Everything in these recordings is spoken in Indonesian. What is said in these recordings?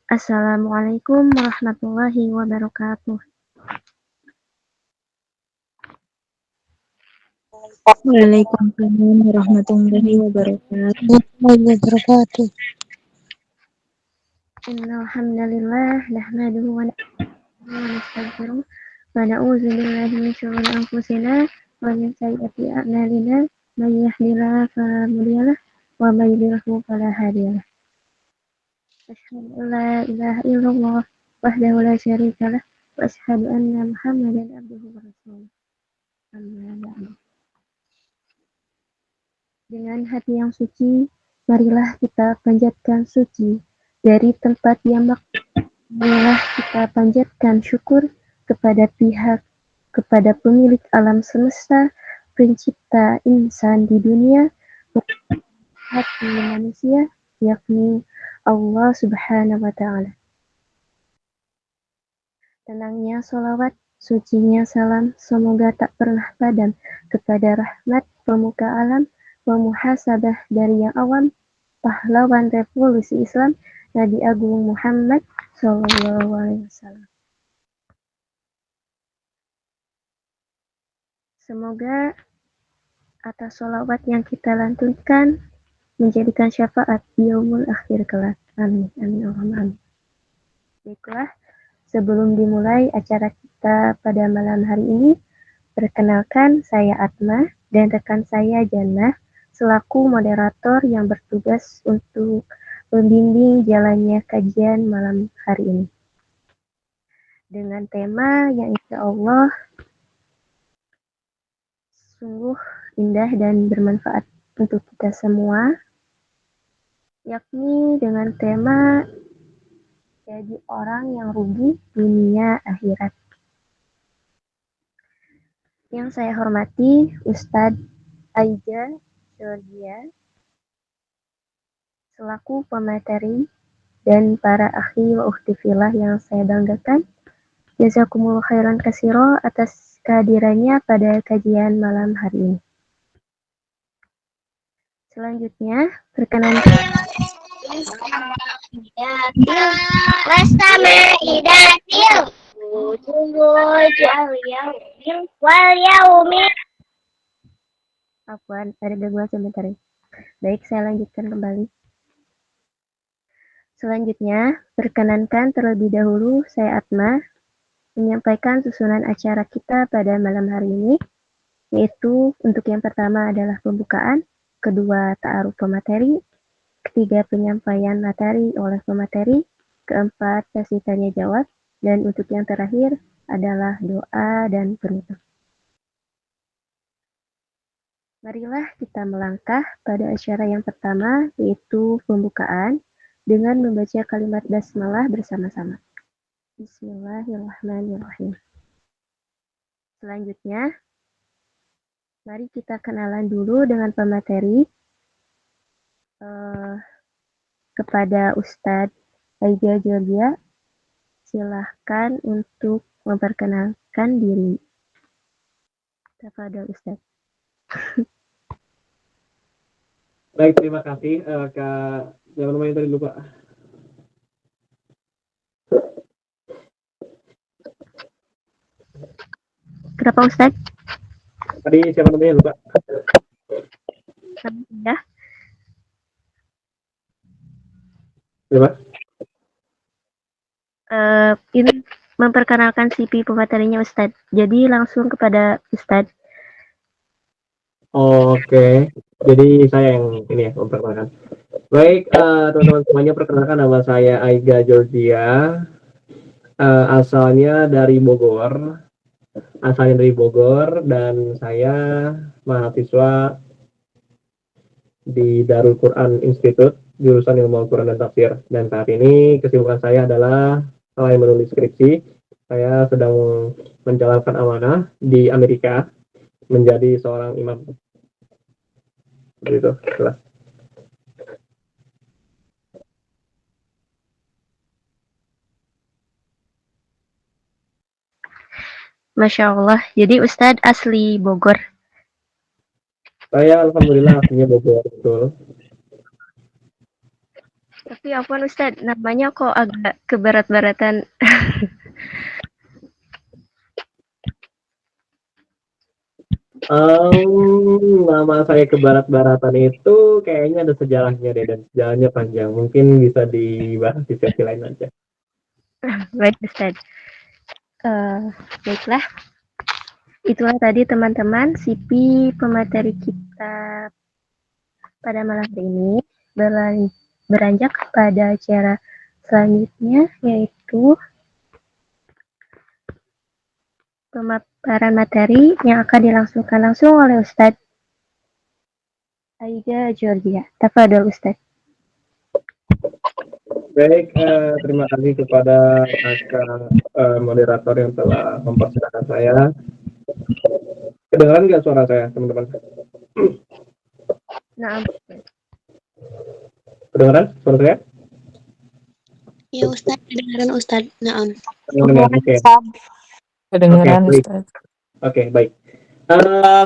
Assalamualaikum warahmatullahi wabarakatuh. Waalaikumsalam warahmatullahi wabarakatuh. Innal hamdalillah nahmaduhu wa nastaghfiruh wa na'udzu billahi min shururi anfusina wa min sayyiati a'malina. May yahdihillahu fala mudilla lahu wa may yudlil fala hadiya lahu. Asyhadu an la ilaha illallah wahdahu la syarika lah wa asyhadu anna Muhammadan abduhu wa rasuluh. Amma ba'du. Dengan hati yang suci, marilah kita panjatkan suci dari tempat yang marilah kita panjatkan syukur kepada pemilik alam semesta, pencipta insan di dunia, hati manusia, yakni Allah Subhanahu wa Ta'ala. Tenangnya sholawat, sucinya salam, semoga tak pernah padam kepada rahmat pemuka alam, pemuhasabah dari yang awam, pahlawan revolusi Islam, Nabi Agung Muhammad Sallallahu Alaihi Wasallam. Semoga atas sholawat yang kita lantunkan menjadikan syafaat di yaumul akhir kelak. Amin. Amin. Amin. Baiklah, sebelum dimulai acara kita pada malam hari ini, perkenalkan saya Atma dan rekan saya Jannah selaku moderator yang bertugas untuk membimbing jalannya kajian malam hari ini. Dengan tema yang insya Allah sungguh indah dan bermanfaat untuk kita semua, yakni dengan tema jadi orang yang rugi dunia akhirat. Yang saya hormati Ustadz Aija Georgia selaku pemateri dan para akhi wa ukhti fillah yang saya banggakan. Jazakumullah khairan katsira atas kehadirannya pada kajian malam hari ini. Selanjutnya, perkenankan Afwan, ada gangguan sebentar. Baik, saya lanjutkan kembali. Selanjutnya, perkenankan terlebih dahulu saya Atma menyampaikan susunan acara kita pada malam hari ini, yaitu untuk yang pertama adalah pembukaan, kedua ta'aruf pemateri, ketiga penyampaian materi oleh pemateri, keempat sesi tanya jawab, dan untuk yang terakhir adalah doa dan penutup. Marilah kita melangkah pada acara yang pertama, yaitu pembukaan, dengan membaca kalimat basmalah bersama-sama. Bismillahirrahmanirrahim. Selanjutnya, mari kita kenalan dulu dengan pemateri kepada Ustadz Aija Georgia. Silahkan untuk memperkenalkan diri. Tafadhol Ustadz. Baik, terima kasih Kak. Siapa namanya tadi lupa? Kenapa Ustadz? Tadi siapa namanya lupa? Ya. Siapa? Ini memperkenalkan CV pematerinya Ustadz. Jadi langsung kepada Ustadz. Oke, jadi saya yang ini ya memperkenalkan. Baik, teman-teman semuanya, perkenalkan nama saya Aiga Georgia. Asalnya dari Bogor. Dan saya mahasiswa di Darul Quran Institute, jurusan Ilmu Al-Quran dan Tafsir. Dan saat ini kesibukan saya adalah selain menulis skripsi, saya sedang menjalankan amanah di Amerika menjadi seorang imam. Begitu, jelas. Masya Allah. Jadi Ustadz asli Bogor. Saya alhamdulillah aslinya Bogor, betul. Tapi ampun Ustadz, namanya kok agak keberat-baratan. Nama saya ke barat-baratan itu kayaknya ada sejarahnya deh, dan sejarahnya panjang. Mungkin bisa dibahas di sesi lain aja. Baik Ustadz. Baiklah, itulah tadi teman-teman CV pemateri kita pada malam hari ini. Beranjak kepada acara selanjutnya, yaitu pemaparan materi yang akan dilangsungkan langsung oleh Ustadz Aida Georgia. Tafadhol Ustadz. Baik, terima kasih kepada moderator yang telah mempersilahkan saya. Kedengaran nggak suara saya, teman-teman? Nah, Kedengaran suara saya? Ya Ustadz, kedengaran Ustadz. Naam. Kedengaran, oke. Kedengaran Oke, Ustaz. Oke, baik.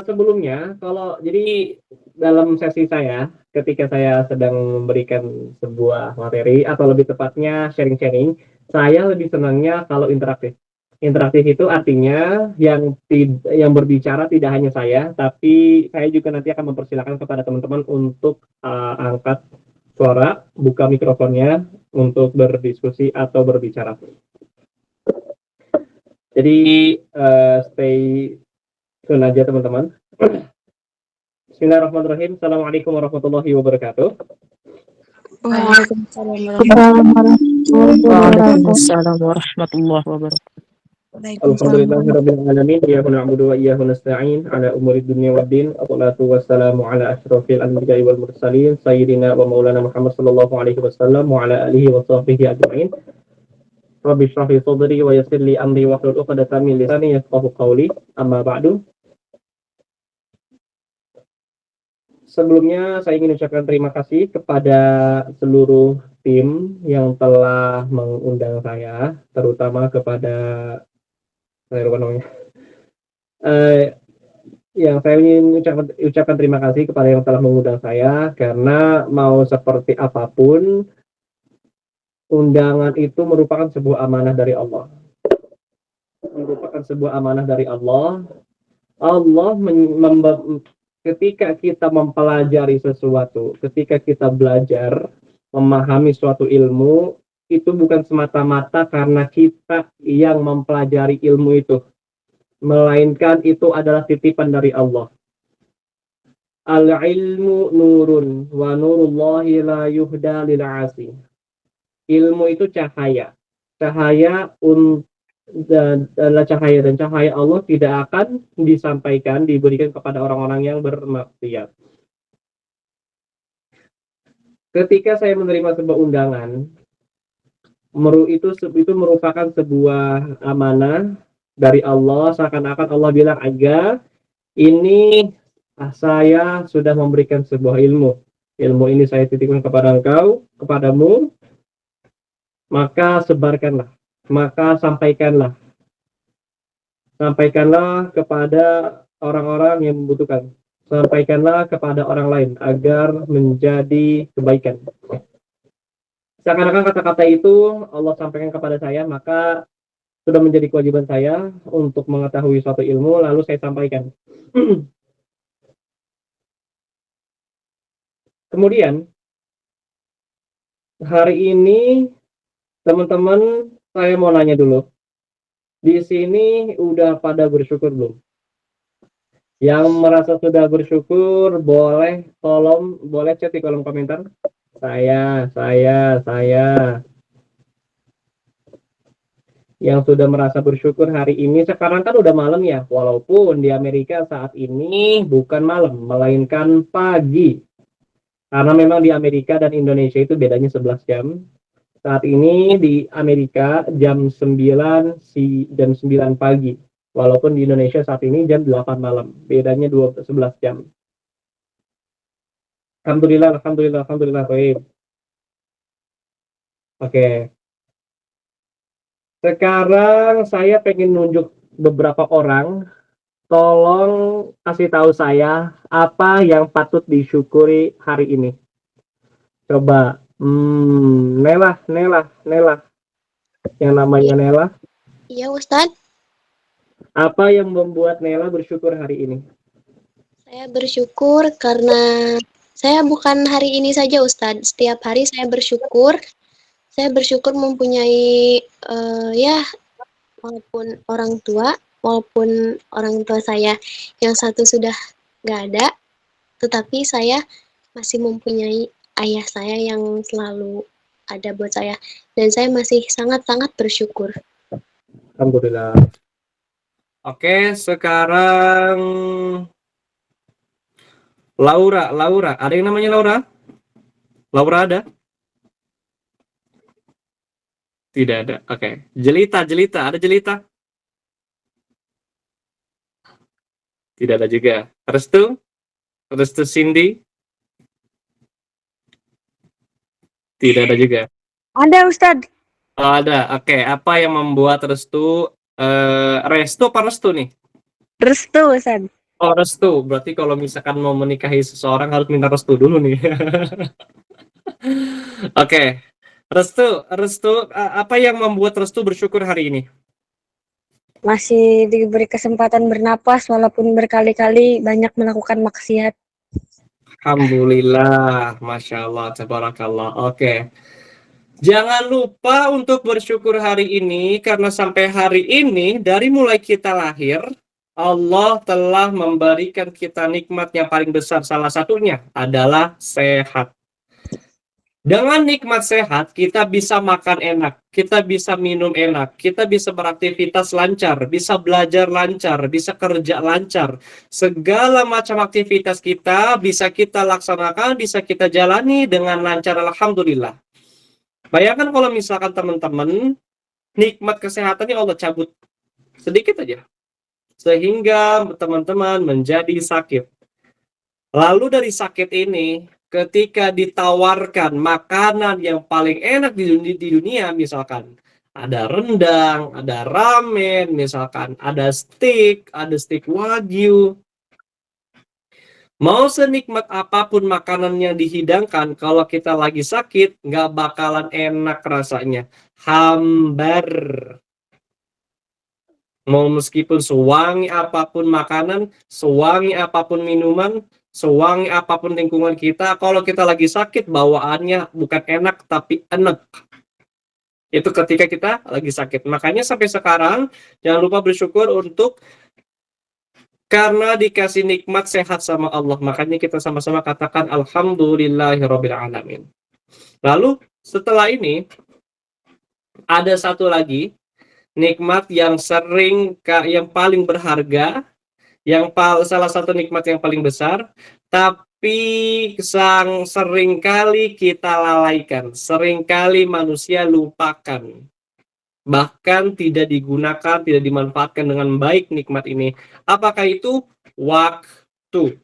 Sebelumnya, kalau jadi dalam sesi saya, ketika saya sedang memberikan sebuah materi, atau lebih tepatnya sharing-sharing, saya lebih senangnya kalau interaktif. Interaktif itu artinya yang berbicara tidak hanya saya, tapi saya juga nanti akan mempersilahkan kepada teman-teman untuk angkat suara, buka mikrofonnya untuk berdiskusi atau berbicara. Jadi stay tune aja teman-teman. Bismillahirrahmanirrahim. Assalamualaikum warahmatullahi wabarakatuh. Waalaikumsalam warahmatullahi wabarakatuh. Alhamdulillahirabbil alamin. Iyyahu na'budu wa iyyahu nasta'in ala umuri dunya waddin. Wassalatu wassalamu ala asyrofil anbiya'i wal mursalin sayyidina wa maulana Muhammad sallallahu alaihi wasallam wa ala alihi wa sahbihi ajma'in. Rabbi shrah li sadri wa yassir li amri wa hlul 'uqdatam min lisani yafqahu qawli. Amma ba'du. Sebelumnya saya ingin ucapkan terima kasih kepada seluruh tim yang telah mengundang saya, terutama kepada yang saya ingin ucapkan terima kasih kepada yang telah mengundang saya, karena mau seperti apapun undangan itu merupakan sebuah amanah dari Allah. Merupakan sebuah amanah dari Allah. Allah ketika kita mempelajari sesuatu, ketika kita belajar memahami suatu ilmu, itu bukan semata-mata karena kita yang mempelajari ilmu itu, melainkan itu adalah titipan dari Allah. Al-ilmu nurun wa nurullahi la yuhda lil 'asi. Ilmu itu cahaya. Cahaya adalah cahaya, dan cahaya Allah tidak akan diberikan kepada orang-orang yang bermaksiat. Ketika saya menerima sebuah undangan, itu merupakan sebuah amanah dari Allah, seakan-akan Allah bilang, agar ini saya sudah memberikan sebuah ilmu. Ilmu ini saya titipkan kepada engkau, kepadamu, maka sebarkanlah, maka sampaikanlah kepada orang-orang yang membutuhkan. Sampaikanlah kepada orang lain agar menjadi kebaikan. Seakan-akan kata-kata itu Allah sampaikan kepada saya, maka sudah menjadi kewajiban saya untuk mengetahui suatu ilmu, lalu saya sampaikan. Kemudian, hari ini, teman-teman, saya mau nanya dulu. Di sini udah pada bersyukur belum? Yang merasa sudah bersyukur, boleh chat di kolom komentar. Saya. Yang sudah merasa bersyukur hari ini, sekarang kan udah malam ya, walaupun di Amerika saat ini bukan malam, melainkan pagi. Karena memang di Amerika dan Indonesia itu bedanya 11 jam. Saat ini di Amerika jam 9 pagi. Walaupun di Indonesia saat ini jam 8 malam. Bedanya 11 jam. Alhamdulillah. Baik. Oke. Sekarang saya pengen nunjuk beberapa orang. Tolong kasih tahu saya apa yang patut disyukuri hari ini. Coba Nela. Yang namanya Nela. Iya Ustadz, Apa yang membuat Nela bersyukur hari ini? saya bersyukur karena saya bukan hari ini saja Ustadz. Setiap hari saya bersyukur. Saya bersyukur mempunyai ya walaupun orang tua saya yang satu sudah nggak ada, tetapi saya masih mempunyai ayah saya yang selalu ada buat saya. Dan saya masih sangat-sangat bersyukur. Alhamdulillah. Oke, sekarang Laura. Ada yang namanya Laura? Laura ada? Tidak ada. Oke. Jelita. Ada Jelita? Tidak ada juga. Restu Cindy? Tidak ada juga. Ada Ustadz. Oh, ada. Oke. Apa yang membuat Restu Restu apa Restu nih? Restu Ustadz. Oh, restu. Berarti kalau misalkan mau menikahi seseorang harus minta restu dulu nih. Oke. Restu, apa yang membuat Restu bersyukur hari ini? Masih diberi kesempatan bernapas walaupun berkali-kali banyak melakukan maksiat. Alhamdulillah, Masya Allah, Tabarakallah. Oke. Jangan lupa untuk bersyukur hari ini, karena sampai hari ini, dari mulai kita lahir, Allah telah memberikan kita nikmat yang paling besar. Salah satunya adalah sehat. Dengan nikmat sehat, kita bisa makan enak, kita bisa minum enak, kita bisa beraktivitas lancar, bisa belajar lancar, bisa kerja lancar. Segala macam aktivitas kita bisa kita laksanakan, bisa kita jalani dengan lancar, alhamdulillah. Bayangkan kalau misalkan teman-teman, nikmat kesehatannya Allah cabut sedikit aja, sehingga teman-teman menjadi sakit. Lalu dari sakit ini, ketika ditawarkan makanan yang paling enak di dunia, misalkan ada rendang, ada ramen, misalkan ada steak wagyu, mau senikmat apapun makanan yang dihidangkan, kalau kita lagi sakit, nggak bakalan enak rasanya. Hambar. Mau meskipun sewangi apapun makanan, sewangi apapun minuman, sewangi apapun lingkungan kita, kalau kita lagi sakit, bawaannya bukan enak, tapi enak. Itu ketika kita lagi sakit. Makanya sampai sekarang, jangan lupa bersyukur untuk karena dikasih nikmat sehat sama Allah. Makanya kita sama-sama katakan Alhamdulillahirrabbilalamin. Lalu setelah ini, ada satu lagi nikmat yang yang paling berharga, salah satu nikmat yang paling besar, tapi seringkali kita lalaikan, seringkali manusia lupakan, bahkan tidak digunakan, tidak dimanfaatkan dengan baik nikmat ini. Apakah itu? Waktu.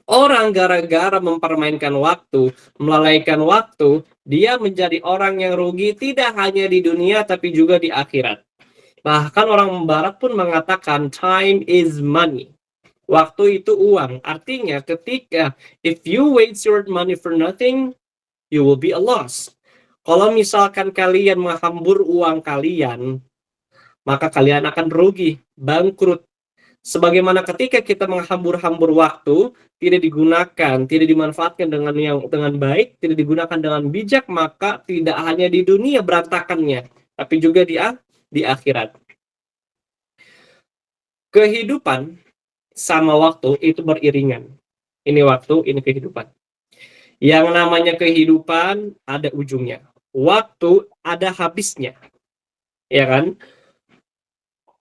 Orang gara-gara mempermainkan waktu, melalaikan waktu, dia menjadi orang yang rugi tidak hanya di dunia tapi juga di akhirat. Bahkan orang barat pun mengatakan time is money. Waktu itu uang. Artinya ketika if you waste your money for nothing, you will be a loss. Kalau misalkan kalian menghambur uang kalian, maka kalian akan rugi, bangkrut. Sebagaimana ketika kita menghambur-hambur waktu, tidak digunakan, tidak dimanfaatkan dengan baik, tidak digunakan dengan bijak, maka tidak hanya di dunia berantakannya, tapi juga di akhirat. Kehidupan sama waktu itu beriringan. Ini waktu, ini kehidupan. Yang namanya kehidupan ada ujungnya. Waktu ada habisnya. Ya kan?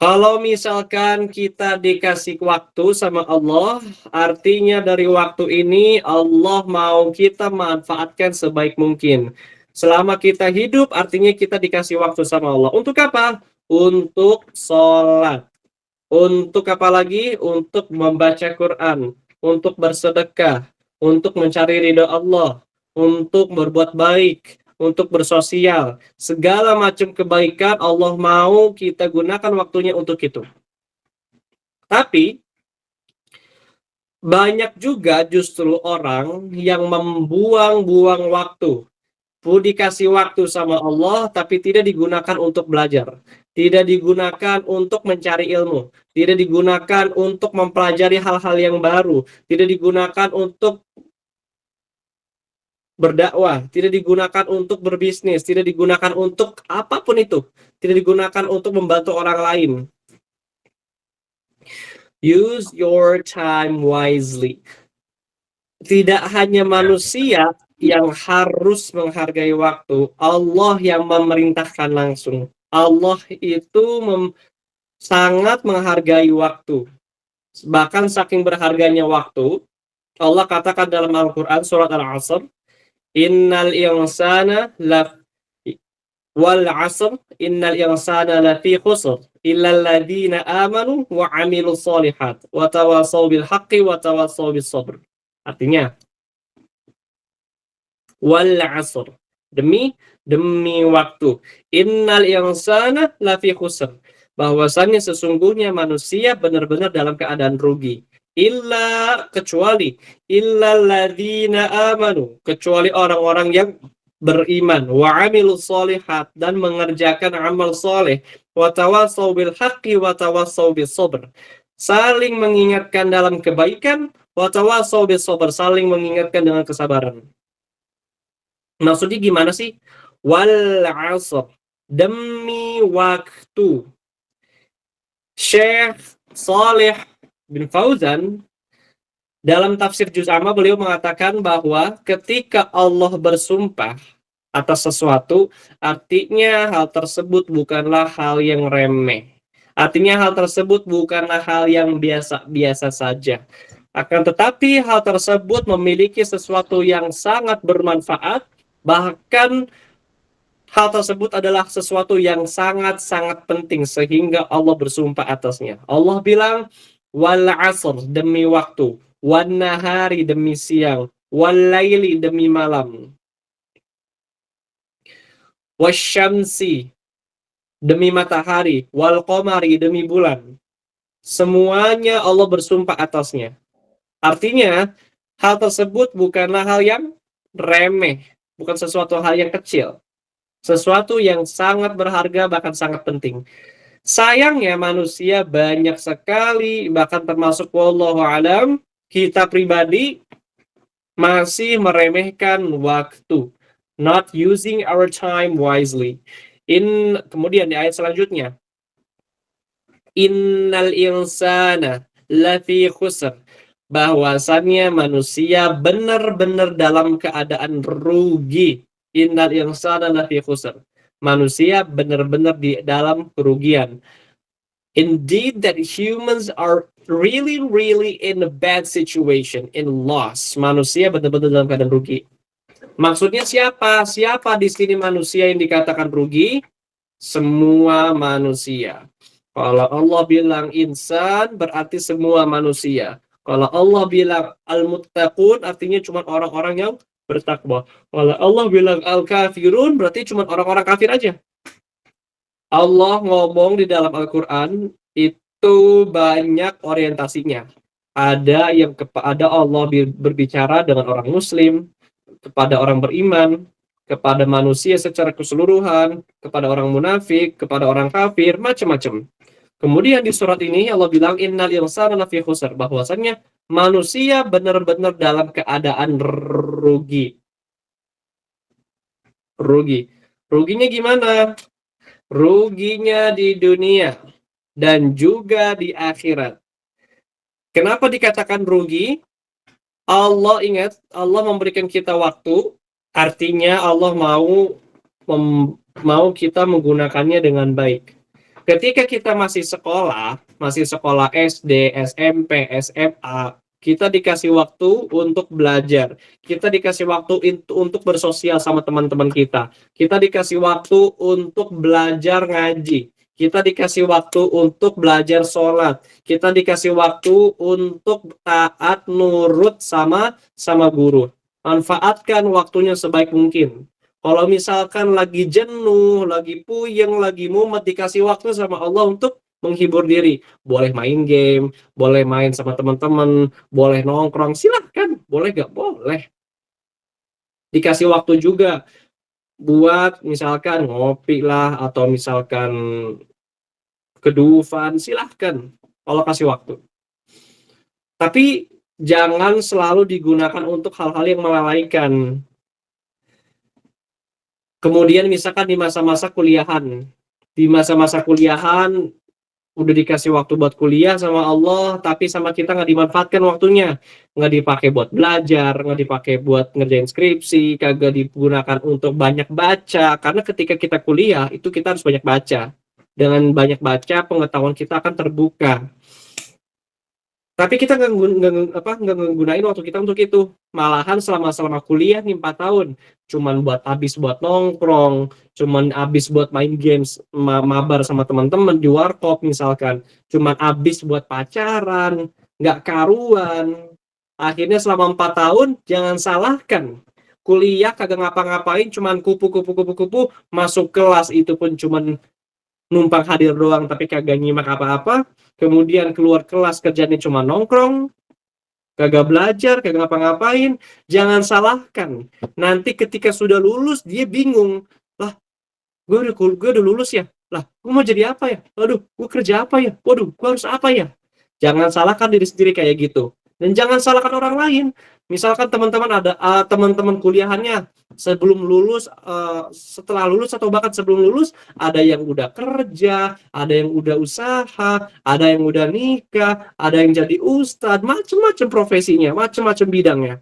Kalau misalkan kita dikasih waktu sama Allah, artinya dari waktu ini Allah mau kita manfaatkan sebaik mungkin. Selama kita hidup, artinya kita dikasih waktu sama Allah. Untuk apa? Untuk sholat. Untuk apa lagi? Untuk membaca Quran. Untuk bersedekah. Untuk mencari ridha Allah. Untuk berbuat baik. Untuk bersosial, segala macam kebaikan Allah mau kita gunakan waktunya untuk itu. Tapi banyak juga justru orang yang membuang-buang waktu. Dikasih waktu sama Allah, tapi tidak digunakan untuk belajar. Tidak digunakan untuk mencari ilmu. Tidak digunakan untuk mempelajari hal-hal yang baru. Tidak digunakan untuk berdakwah. Tidak digunakan untuk berbisnis. Tidak digunakan untuk apapun itu. Tidak digunakan untuk membantu orang lain. Use your time wisely. Tidak hanya manusia yang harus menghargai waktu, Allah yang memerintahkan langsung. Allah itu sangat menghargai waktu. Bahkan saking berharganya waktu, Allah katakan dalam Al-Quran surat Al-Asr, Innal insana wal asr innal insana lafi khusr illal ladzina amanu wa amilus solihat wa tawasaw bil haqqi wa tawasaw bis sabr. Artinya, wal asr, demi waktu, innal insana lafi khusr, bahwasannya sesungguhnya manusia benar-benar dalam keadaan rugi. Kecuali illal ladzina amanu, kecuali orang-orang yang beriman, wa amilus solihat, dan mengerjakan amal soleh, wa tawasaw bil haqqi wa tawasaw bis sabr, saling mengingatkan dalam kebaikan, wa tawasaw bis sabr, saling mengingatkan dengan kesabaran. Maksudnya gimana sih? Wal asr, demi waktu. Syekh Saleh bin Fauzan dalam tafsir Juz Amma beliau mengatakan bahwa ketika Allah bersumpah atas sesuatu, artinya hal tersebut bukanlah hal yang remeh. Artinya hal tersebut bukanlah hal yang biasa-biasa saja. Akan tetapi hal tersebut memiliki sesuatu yang sangat bermanfaat, bahkan hal tersebut adalah sesuatu yang sangat-sangat penting sehingga Allah bersumpah atasnya. Allah bilang, wal asr, demi waktu, wan nahari, demi siang, wal laili, demi malam, wasyamsi, demi matahari, wal qamari, demi bulan. Semuanya Allah bersumpah atasnya. Artinya, hal tersebut bukanlah hal yang remeh, bukan sesuatu hal yang kecil. Sesuatu yang sangat berharga, bahkan sangat penting. Sayangnya manusia banyak sekali, bahkan termasuk wallahu alam, kita pribadi masih meremehkan waktu. Not using our time wisely. Kemudian di ayat selanjutnya, Innal insana lafi khusr, bahwasannya manusia benar-benar dalam keadaan rugi. Innal insana lafi khusr, manusia benar-benar di dalam kerugian. Indeed that humans are really in a bad situation, in loss. Manusia benar-benar dalam keadaan rugi. Maksudnya siapa? Siapa di sini manusia yang dikatakan rugi? Semua manusia. Kalau Allah bilang insan, berarti semua manusia. Kalau Allah bilang al-muttaqun, artinya cuma orang-orang yang bertakwa. Kalau Allah bilang al-kafirun, berarti cuma orang-orang kafir aja. Allah ngomong di dalam Al-Quran itu banyak orientasinya. Ada Allah berbicara dengan orang Muslim, kepada orang beriman, kepada manusia secara keseluruhan, kepada orang munafik, kepada orang kafir, macam-macam. Kemudian di surat ini Allah bilang innal insana lafi khusr, bahwasannya manusia benar-benar dalam keadaan rugi. Ruginya gimana? Ruginya di dunia dan juga di akhirat. Kenapa dikatakan rugi? Allah ingat, Allah memberikan kita waktu, artinya Allah mau kita menggunakannya dengan baik. Ketika kita masih sekolah SD, SMP, SMA, kita dikasih waktu untuk belajar. Kita dikasih waktu untuk bersosial sama teman-teman kita. Kita dikasih waktu untuk belajar ngaji. Kita dikasih waktu untuk belajar sholat. Kita dikasih waktu untuk taat nurut sama guru. Manfaatkan waktunya sebaik mungkin. Kalau misalkan lagi jenuh, lagi puyeng, lagi mumet, dikasih waktu sama Allah untuk menghibur diri. Boleh main game, boleh main sama teman-teman, boleh nongkrong, silahkan. Boleh gak? Boleh. Dikasih waktu juga buat misalkan ngopi lah, atau misalkan kedufan, silahkan kalau kasih waktu. Tapi jangan selalu digunakan untuk hal-hal yang melalaikan. Kemudian misalkan di masa-masa kuliahan, udah dikasih waktu buat kuliah sama Allah, tapi sama kita nggak dimanfaatkan waktunya, nggak dipakai buat belajar, nggak dipakai buat ngerjain skripsi, kagak digunakan untuk banyak baca. Karena ketika kita kuliah itu kita harus banyak baca. Dengan banyak baca, pengetahuan kita akan terbuka. Tapi kita nggak nggunain waktu kita untuk itu. Malahan selama kuliah nih 4 tahun, cuman habis buat nongkrong, cuman habis buat main games, mabar sama teman-teman di warkop misalkan, cuman habis buat pacaran, nggak karuan. Akhirnya selama 4 tahun, jangan salahkan. Kuliah kagak ngapa-ngapain, cuman kupu, masuk kelas itu pun cuman numpang hadir doang tapi kagak nyimak apa-apa. Kemudian keluar kelas kerjanya cuma nongkrong, kagak belajar, kagak ngapa-ngapain. Jangan salahkan. Nanti ketika sudah lulus dia bingung. Lah, gue udah lulus ya. Lah, gue mau jadi apa ya? Aduh, gue kerja apa ya? Waduh, gue harus apa ya? Jangan salahkan diri sendiri kayak gitu. Dan jangan salahkan orang lain. Misalkan teman-teman ada teman-teman kuliahannya sebelum lulus, setelah lulus atau bahkan sebelum lulus, ada yang udah kerja, ada yang udah usaha, ada yang udah nikah, ada yang jadi ustadz, macam-macam profesinya, macam-macam bidangnya.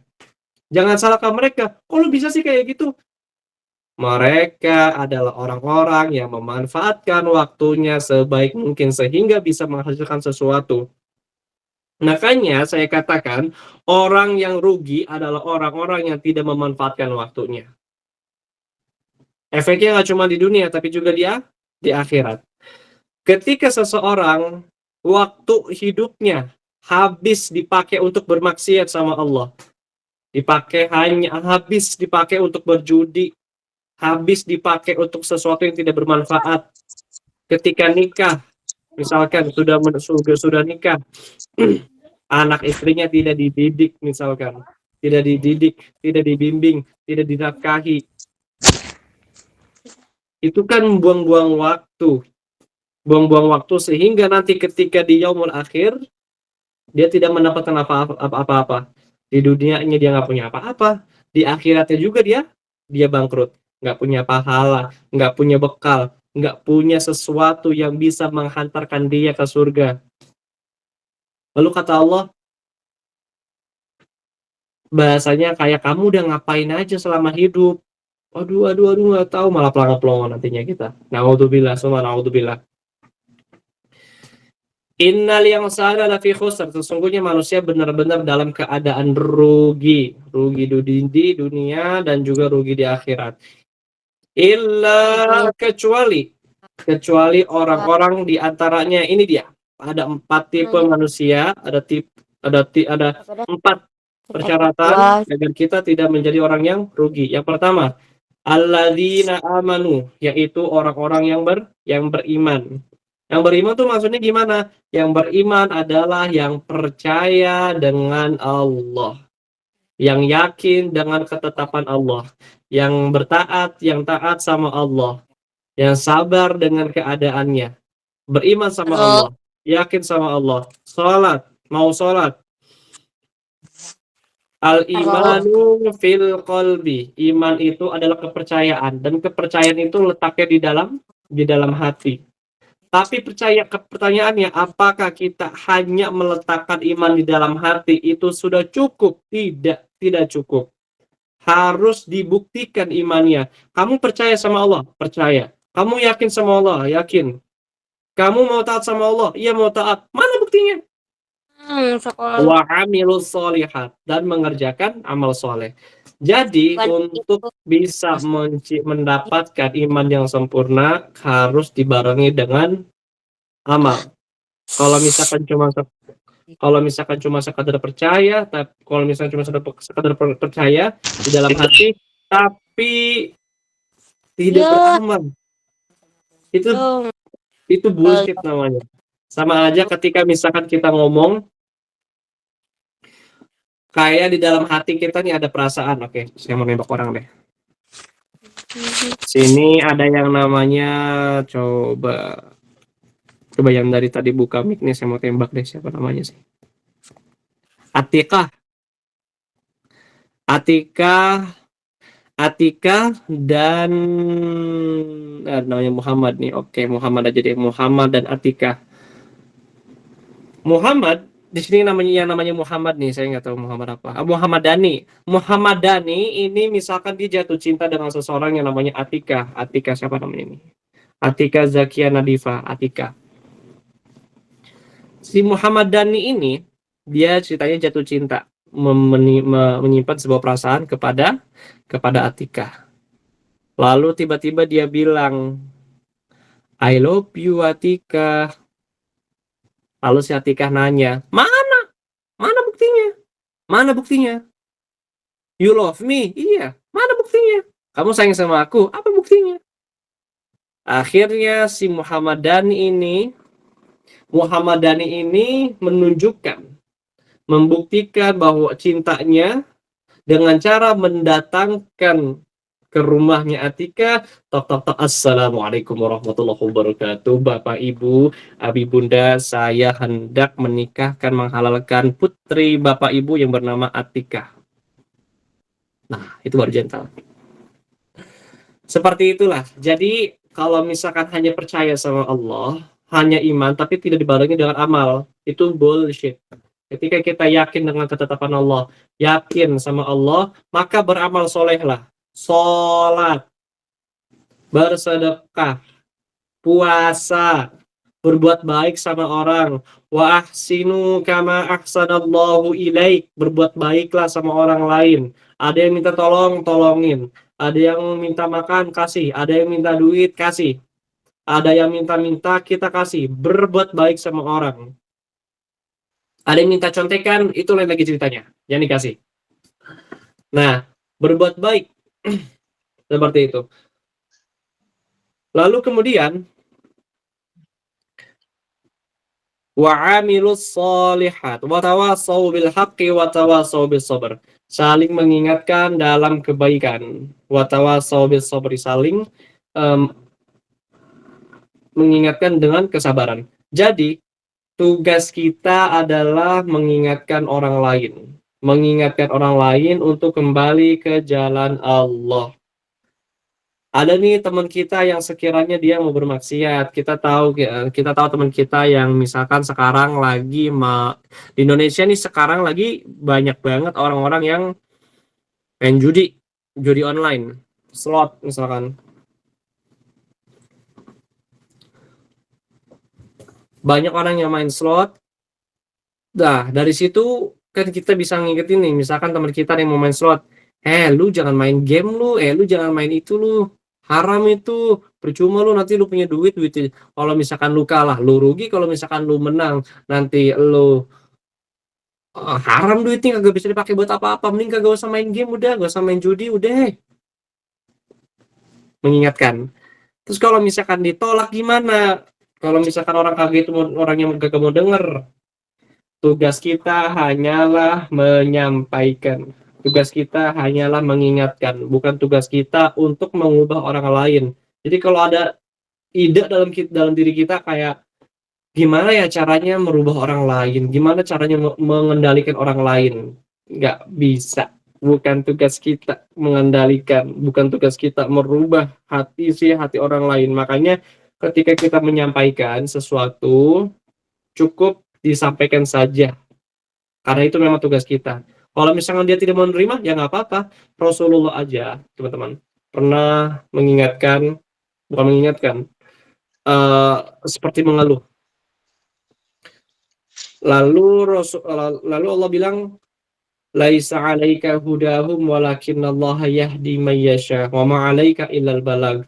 Jangan salahkan mereka. Kok lu bisa sih kayak gitu? Mereka adalah orang-orang yang memanfaatkan waktunya sebaik mungkin sehingga bisa menghasilkan sesuatu. Makanya saya katakan orang yang rugi adalah orang-orang yang tidak memanfaatkan waktunya. Efeknya nggak cuma di dunia, tapi juga di akhirat. Ketika seseorang waktu hidupnya habis dipakai untuk bermaksiat sama Allah, habis dipakai untuk berjudi, habis dipakai untuk sesuatu yang tidak bermanfaat. Ketika nikah, misalkan sudah nikah, anak istrinya tidak dididik, misalkan tidak dibimbing, tidak dinafkahi, itu kan buang-buang waktu sehingga nanti ketika di yaumul akhir dia tidak mendapatkan apa-apa. Di dunianya dia nggak punya apa-apa, di akhiratnya juga dia bangkrut, nggak punya pahala, nggak punya bekal, nggak punya sesuatu yang bisa menghantarkan dia ke surga. Lalu kata Allah, bahasanya kayak kamu udah ngapain aja selama hidup. Aduh, nggak tahu, malah pelongo-pelongo nantinya kita. Na'udzubillah, na'udzubillah. Innal insana lafi khusr, sesungguhnya manusia benar-benar dalam keadaan rugi di dunia dan juga rugi di akhirat. Illa kecuali orang-orang di antaranya, ini dia. Ada 4 tipe manusia, ada 4 persyaratan agar kita tidak menjadi orang yang rugi. Yang pertama, alladzina amanu, yaitu orang-orang yang beriman. Yang beriman tuh maksudnya gimana? Yang beriman adalah yang percaya dengan Allah, yang yakin dengan ketetapan Allah, yang yang taat sama Allah, yang sabar dengan keadaannya, beriman sama Allah, yakin sama Allah, mau sholat. Al-imanu fil qalbi. Iman itu adalah kepercayaan, dan kepercayaan itu letaknya di dalam hati. Tapi pertanyaannya, apakah kita hanya meletakkan iman di dalam hati itu sudah cukup? Tidak cukup. Harus dibuktikan imannya. Kamu percaya sama Allah? Percaya. Kamu yakin sama Allah? Yakin. Kamu mau taat sama Allah? Iya, mau taat. Mana buktinya? Wa amilus sholihat, dan mengerjakan amal soleh. Jadi untuk bisa mendapatkan iman yang sempurna harus dibarengi dengan amal. Kalau misalkan cuma sekadar percaya, kalau misalkan cuma sekadar percaya di dalam hati tapi tidak beramal, itu bullshit namanya. Sama aja ketika misalkan kita ngomong, kayak di dalam hati kita nih ada perasaan. Oke, saya mau nembak orang deh. Sini ada yang namanya, coba yang dari tadi buka mic nih, saya mau tembak deh, siapa namanya sih? Atika dan namanya Muhammad nih. Oke, Muhammad aja deh. Muhammad dan Atika. Muhammad di sini namanya Muhammad nih, saya nggak tahu Muhammad apa. Muhammad Dani. Muhammad Dani ini misalkan dia jatuh cinta dengan seseorang yang namanya Atika. Atika siapa namanya ini? Atika Zakia Nadifa. Atika. Si Muhammad Dani ini dia ceritanya jatuh cinta, menyimpan sebuah perasaan kepada Atika. Lalu tiba-tiba dia bilang, I love you Atika. Lalu si Atika nanya, mana buktinya? Mana buktinya? You love me? Iya. Mana buktinya? Kamu sayang sama aku? Apa buktinya? Akhirnya si Muhammad Dani ini menunjukkan, membuktikan bahwa cintanya dengan cara mendatangkan ke rumahnya Atika, tok. Assalamualaikum warahmatullahi wabarakatuh. Bapak Ibu, Abi Bunda, saya hendak menikahkan, menghalalkan putri Bapak Ibu yang bernama Atika. Nah, itu baru gentle. Seperti itulah. Jadi, kalau misalkan hanya percaya sama Allah, hanya iman, tapi tidak dibarengi dengan amal, itu bullshit. Ketika kita yakin dengan ketetapan Allah, yakin sama Allah, maka beramal solehlah. Sholat, bersedekah, puasa, berbuat baik sama orang. Wa ahsinu kama ahsanallahu ilaik. Berbuat baiklah sama orang lain. Ada yang minta tolong, tolongin. Ada yang minta makan, kasih. Ada yang minta duit, kasih. Ada yang minta-minta, kita kasih. Berbuat baik sama orang. Ada yang minta contekan, itu lain lagi ceritanya. Yang dikasih. Nah, berbuat baik. Seperti itu. Lalu kemudian wa'amilus sholihat wa tawassaw bil haqqi wa tawassaw bis sabr. Saling mengingatkan dalam kebaikan. Wa tawassaw bis sabri, saling mengingatkan dengan kesabaran. Jadi, tugas kita adalah mengingatkan orang lain. Mengingatkan orang lain untuk kembali ke jalan Allah. Ada nih teman kita yang sekiranya dia mau bermaksiat. Kita tahu teman kita yang misalkan sekarang lagi di Indonesia nih sekarang lagi banyak banget orang-orang yang main judi online, slot misalkan. Banyak orang yang main slot. Nah, dari situ kan kita bisa ngingetin nih, misalkan teman kita yang mau main slot, lu jangan main game lu jangan main itu lu. Haram itu, percuma lu nanti lu punya duit. Kalau misalkan lu kalah, lu rugi. Kalau misalkan lu menang, nanti lu haram duitnya, kagak bisa dipakai buat apa-apa. Mending kagak usah main game, udah, gak usah main judi, udah. Mengingatkan. Terus kalau misalkan ditolak gimana? Kalau misalkan orang kagak itu orang yang kagak mau denger, tugas kita hanyalah menyampaikan. Tugas kita hanyalah mengingatkan, bukan tugas kita untuk mengubah orang lain. Jadi kalau ada ide dalam diri kita kayak gimana ya caranya merubah orang lain, gimana caranya mengendalikan orang lain, nggak bisa. Bukan tugas kita mengendalikan, bukan tugas kita merubah hati orang lain. Makanya ketika kita menyampaikan sesuatu, cukup disampaikan saja. Karena itu memang tugas kita. Kalau misalnya dia tidak mau menerima, ya nggak apa-apa. Rasulullah aja, teman-teman, pernah bukan mengingatkan, seperti mengeluh. Lalu Allah bilang, laisa 'alaika hudahum walakinallaha yahdi may yasha wa ma 'alaika illal balag.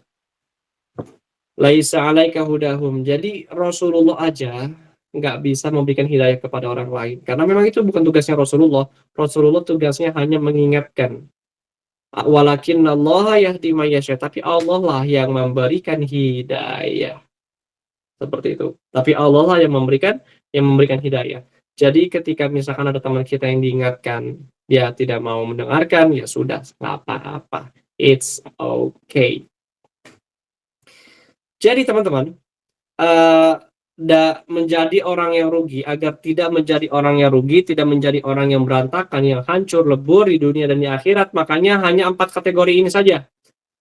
Laisa 'alaika hudahum. Jadi Rasulullah aja nggak bisa memberikan hidayah kepada orang lain. Karena memang itu bukan tugasnya Rasulullah. Rasulullah tugasnya hanya mengingatkan. Walakinallaha yahdi may yasha. Tapi Allah lah yang memberikan hidayah. seperti itu. Tapi Allah lah yang memberikan hidayah. Jadi ketika misalkan ada teman kita yang diingatkan, dia tidak mau mendengarkan, ya sudah, nggak apa-apa. It's okay. Jadi teman-teman, menjadi orang yang rugi, agar tidak menjadi orang yang rugi, tidak menjadi orang yang berantakan, yang hancur, lebur di dunia dan di akhirat, makanya hanya 4 kategori ini saja.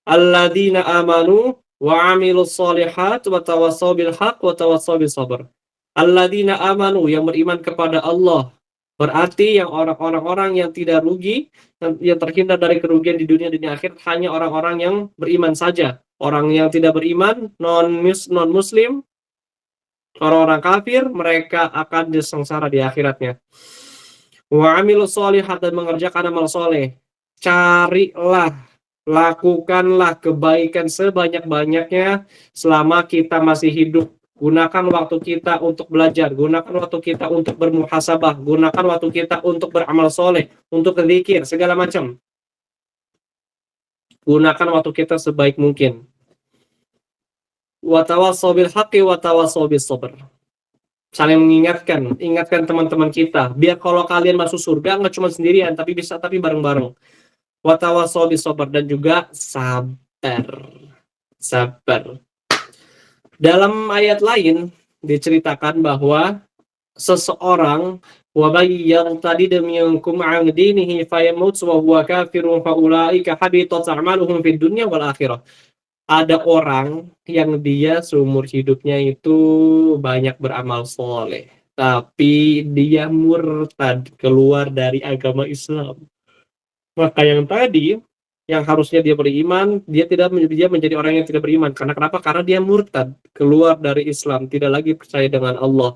Alladzina amanu wa amilus solihat wa tawassaw bil haq wa tawassaw bis sabr. Alladzina amanu, yang beriman kepada Allah. Berarti yang orang-orang yang tidak rugi, yang terhindar dari kerugian di dunia dan di akhirat, hanya orang-orang yang beriman saja. Orang yang tidak beriman, non-muslim, orang-orang kafir, mereka akan disengsara di akhiratnya. Wa amilus solihat, dan mengerjakan amal soleh. Carilah, lakukanlah kebaikan sebanyak-banyaknya selama kita masih hidup. Gunakan waktu kita untuk belajar, gunakan waktu kita untuk bermuhasabah, gunakan waktu kita untuk beramal soleh, untuk zikir, segala macam. Gunakan waktu kita sebaik mungkin. Wa tawassaw bil haqqi wa tawassaw bis sabr. Saling mengingatkan, ingatkan teman-teman kita, biar kalau kalian masuk surga nggak cuma sendirian, tapi bareng-bareng. Wa tawassaw bis sabr, dan juga sabar. Dalam ayat lain diceritakan bahwa seseorang yang tadi minkum an dinihi fayamut wa huwa kafirun fa ulaika habitat a'maluhum fid dunya wal akhirah. Ada orang yang dia seumur hidupnya itu banyak beramal soleh, tapi dia murtad, keluar dari agama Islam. Maka yang tadi, yang harusnya dia beriman, dia menjadi orang yang tidak beriman. Karena kenapa? Karena dia murtad, keluar dari Islam, tidak lagi percaya dengan Allah.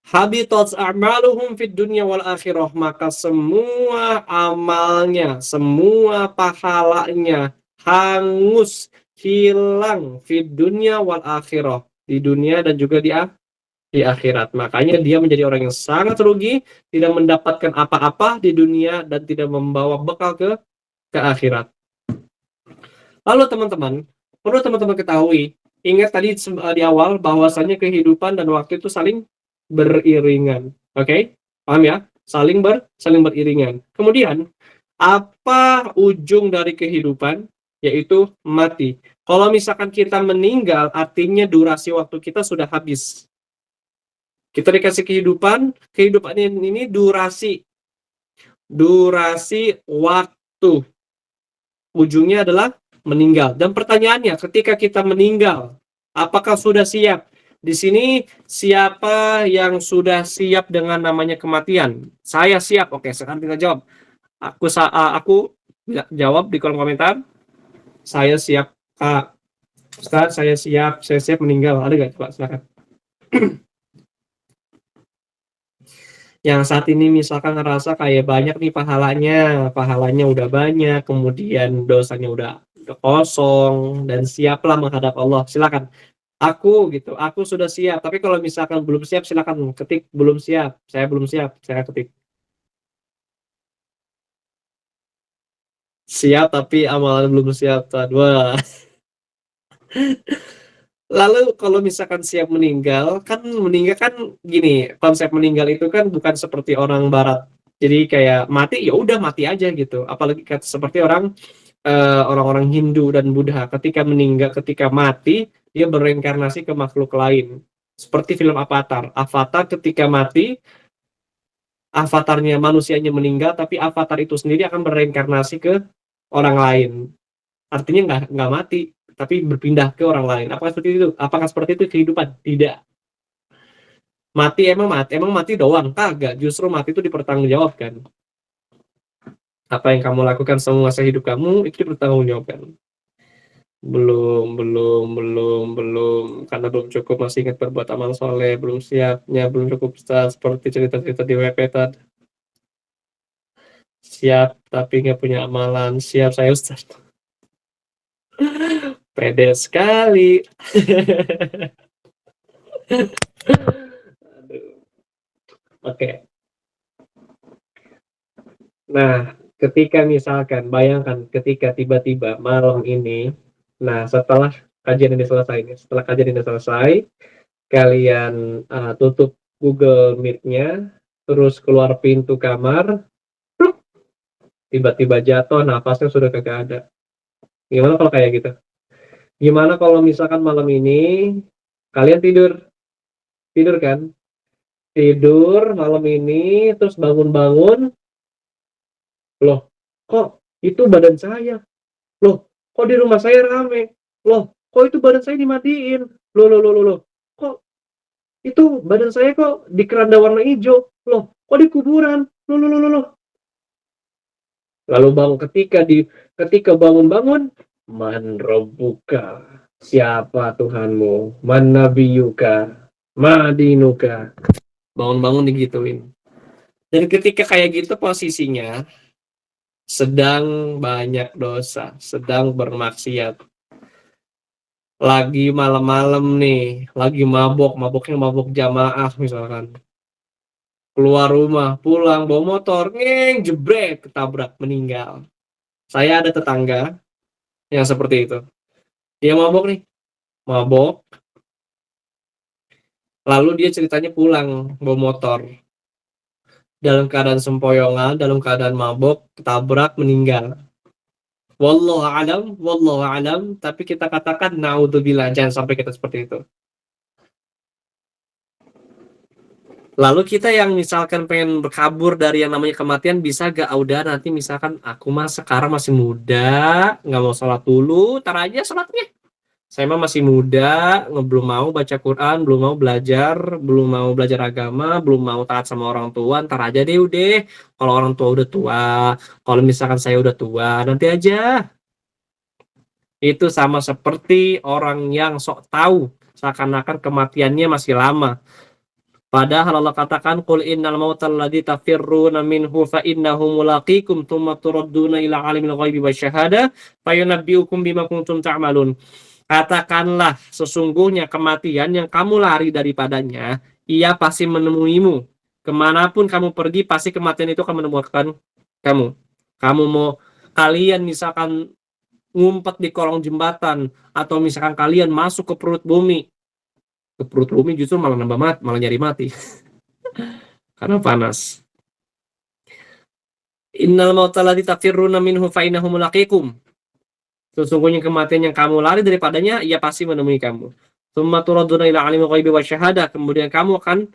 Habitat a'maluhum fid dunya wal akhirah, maka semua amalnya, semua pahalanya hangus, hilang fid dunya wal akhirah, di dunia dan juga di akhirat. Makanya dia menjadi orang yang sangat rugi, tidak mendapatkan apa-apa di dunia dan tidak membawa bekal ke akhirat. Lalu teman-teman, perlu teman-teman ketahui, ingat tadi di awal bahwasanya kehidupan dan waktu itu saling beriringan. Oke? Paham ya? Saling beriringan. Kemudian, apa ujung dari kehidupan? Yaitu mati. Kalau misalkan kita meninggal, artinya durasi waktu kita sudah habis. Kita dikasih kehidupan ini durasi waktu. Ujungnya adalah meninggal. Dan pertanyaannya, ketika kita meninggal, apakah sudah siap? Di sini, siapa yang sudah siap dengan namanya kematian? Saya siap. Oke, sekarang kita jawab. Aku jawab di kolom komentar. Saya siap, Kak. Ustaz, saya siap meninggal. Ada nggak? Coba silakan. Yang saat ini misalkan ngerasa kayak banyak nih pahalanya udah banyak, kemudian dosanya udah kosong, dan siaplah menghadap Allah. Silakan. Aku sudah siap. Tapi kalau misalkan belum siap, silakan ketik belum siap. Saya belum siap, saya ketik. Siap tapi amalan belum siap. Wah. Lalu kalau misalkan siap meninggal kan gini, konsep meninggal itu kan bukan seperti orang barat. Jadi kayak mati ya udah mati aja gitu. Apalagi seperti orang-orang Hindu dan Buddha, ketika mati dia bereinkarnasi ke makhluk lain. Seperti film Avatar. Avatar ketika mati, avatarnya manusianya meninggal, tapi avatar itu sendiri akan bereinkarnasi ke orang lain. Artinya nggak mati, tapi berpindah ke orang lain. Apakah seperti itu kehidupan? Tidak. Emang mati doang? Kagak. Justru mati itu dipertanggungjawabkan. Apa yang kamu lakukan semua sehidup kamu itu dipertanggungjawabkan. Belum, karena belum cukup masih ingat berbuat amal soleh, belum cukup seperti cerita-cerita di Wattpad. Siap tapi nggak punya amalan. Siap saya Ustaz. Pede sekali. Oke. Nah, ketika misalkan bayangkan ketika tiba-tiba malam ini, nah setelah kajian ini selesai, kalian tutup Google Meet-nya, terus keluar pintu kamar, tiba-tiba jatuh, nafasnya sudah kagak ada. Gimana kalau kayak gitu? Gimana kalau misalkan malam ini kalian tidur kan? Tidur malam ini, terus bangun-bangun, loh, kok itu badan saya? Loh, kok di rumah saya rame? Loh, kok itu badan saya dimatiin? Loh, kok itu badan saya kok di keranda warna hijau? Loh, kok di kuburan? Loh. Lalu ketika bangun-bangun, man rabbuka, siapa Tuhanmu? Man nabiyuka, ma dinuka. Bangun-bangun digituin. Dan ketika kayak gitu posisinya sedang banyak dosa, sedang bermaksiat. Lagi malam-malam nih, lagi maboknya mabok jamaah misalkan. Keluar rumah, pulang, bawa motor, jebret, ketabrak, meninggal. Saya ada tetangga yang seperti itu. Dia mabok, lalu dia ceritanya pulang, bawa motor. Dalam keadaan sempoyongan, dalam keadaan mabok, ketabrak, meninggal. Wallahu alam, tapi kita katakan naudzubillah, jangan sampai kita seperti itu. Lalu kita yang misalkan pengen berkabur dari yang namanya kematian, bisa gak udah nanti misalkan aku mah sekarang masih muda, nggak mau sholat dulu, tar aja sholatnya. Saya mah masih muda, belum mau baca Quran, belum mau belajar agama, belum mau taat sama orang tua, ntar aja deh udah. Kalau orang tua udah tua, kalau misalkan saya udah tua, nanti aja. Itu sama seperti orang yang sok tahu, seakan-akan kematiannya masih lama. Padahal Allah katakan qul innal mautal ladzi tafirruna minhu fa innahu mulaqikum tsumma turadduna ila alimil ghaibi wasyahada fayunabbiukum bima kuntum ta'malun. Katakanlah sesungguhnya kematian yang kamu lari daripadanya, ia pasti menemuimu. Kemanapun kamu pergi, pasti kematian itu akan menemukan kamu. Kalian misalkan ngumpet di kolong jembatan, atau misalkan kalian masuk ke perut bumi justru malah malah nyari mati karena panas. Innal mauta ladzi tafirruna minhu fa innahu mulaqikum. Sesungguhnya kematian yang kamu lari daripadanya, ia pasti menemui kamu. Tsumma turaduna ila alimil ghaibi wasyahadah. Kemudian kamu akan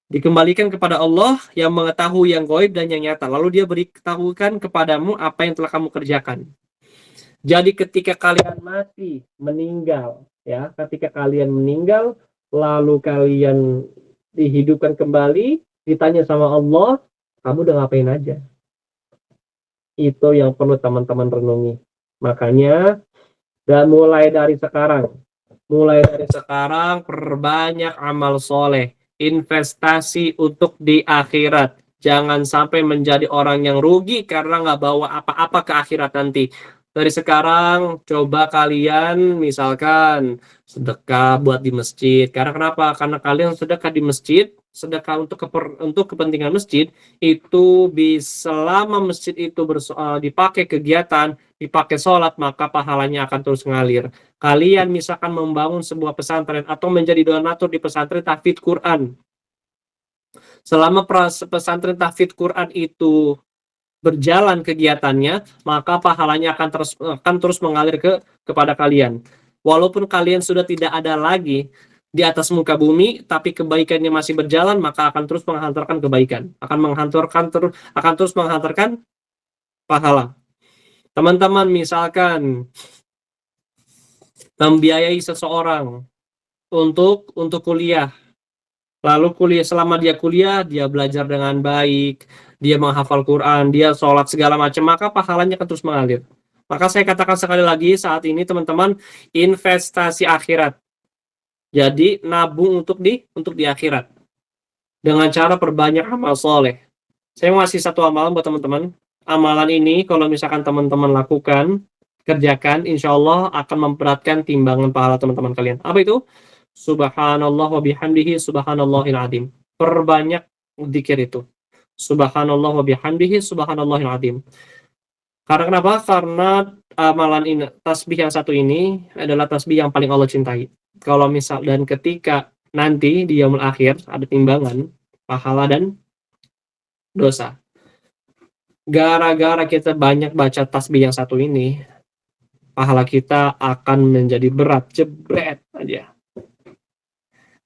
dikembalikan kepada Allah yang mengetahui yang gaib dan yang nyata. Lalu dia beritahukan kepadamu apa yang telah kamu kerjakan. Jadi ketika kalian mati, meninggal, ya, ketika kalian meninggal, lalu kalian dihidupkan kembali, ditanya sama Allah, kamu udah ngapain aja? Itu yang perlu teman-teman renungi. Makanya, dan mulai dari sekarang, perbanyak amal soleh, investasi untuk di akhirat. Jangan sampai menjadi orang yang rugi karena nggak bawa apa-apa ke akhirat nanti. Dari sekarang, coba kalian misalkan sedekah buat di masjid. Karena kenapa? Karena kalian sedekah di masjid, sedekah untuk kepentingan masjid, itu selama masjid itu dipakai kegiatan, dipakai sholat, maka pahalanya akan terus ngalir. Kalian misalkan membangun sebuah pesantren atau menjadi donatur di pesantren tahfidz Quran. Selama pesantren tahfidz Quran itu berjalan kegiatannya, maka pahalanya akan terus mengalir kepada kalian. Walaupun kalian sudah tidak ada lagi di atas muka bumi, tapi kebaikannya masih berjalan, maka akan terus menghantarkan kebaikan, akan terus menghantarkan pahala. Teman-teman misalkan membiayai seseorang untuk kuliah, lalu selama dia kuliah, dia belajar dengan baik, dia menghafal Quran, dia sholat segala macam, maka pahalanya akan terus mengalir. Maka saya katakan sekali lagi saat ini teman-teman, investasi akhirat. Jadi nabung untuk di akhirat dengan cara perbanyak amal soleh. Saya mau kasih satu amalan buat teman-teman. Amalan ini kalau misalkan teman-teman lakukan, kerjakan, insya Allah akan memberatkan timbangan pahala teman-teman kalian. Apa itu? Subhanallah wa bihamdihi subhanallahil azim. Perbanyak zikir itu. Subhanallah wa bihamdihi subhanallahil azim. Karena kenapa? Karena amalan ini, tasbih yang satu ini adalah tasbih yang paling Allah cintai. Kalau misal dan ketika nanti di yaumul akhir ada timbangan pahala dan dosa. Gara-gara kita banyak baca tasbih yang satu ini, pahala kita akan menjadi berat, jebret aja.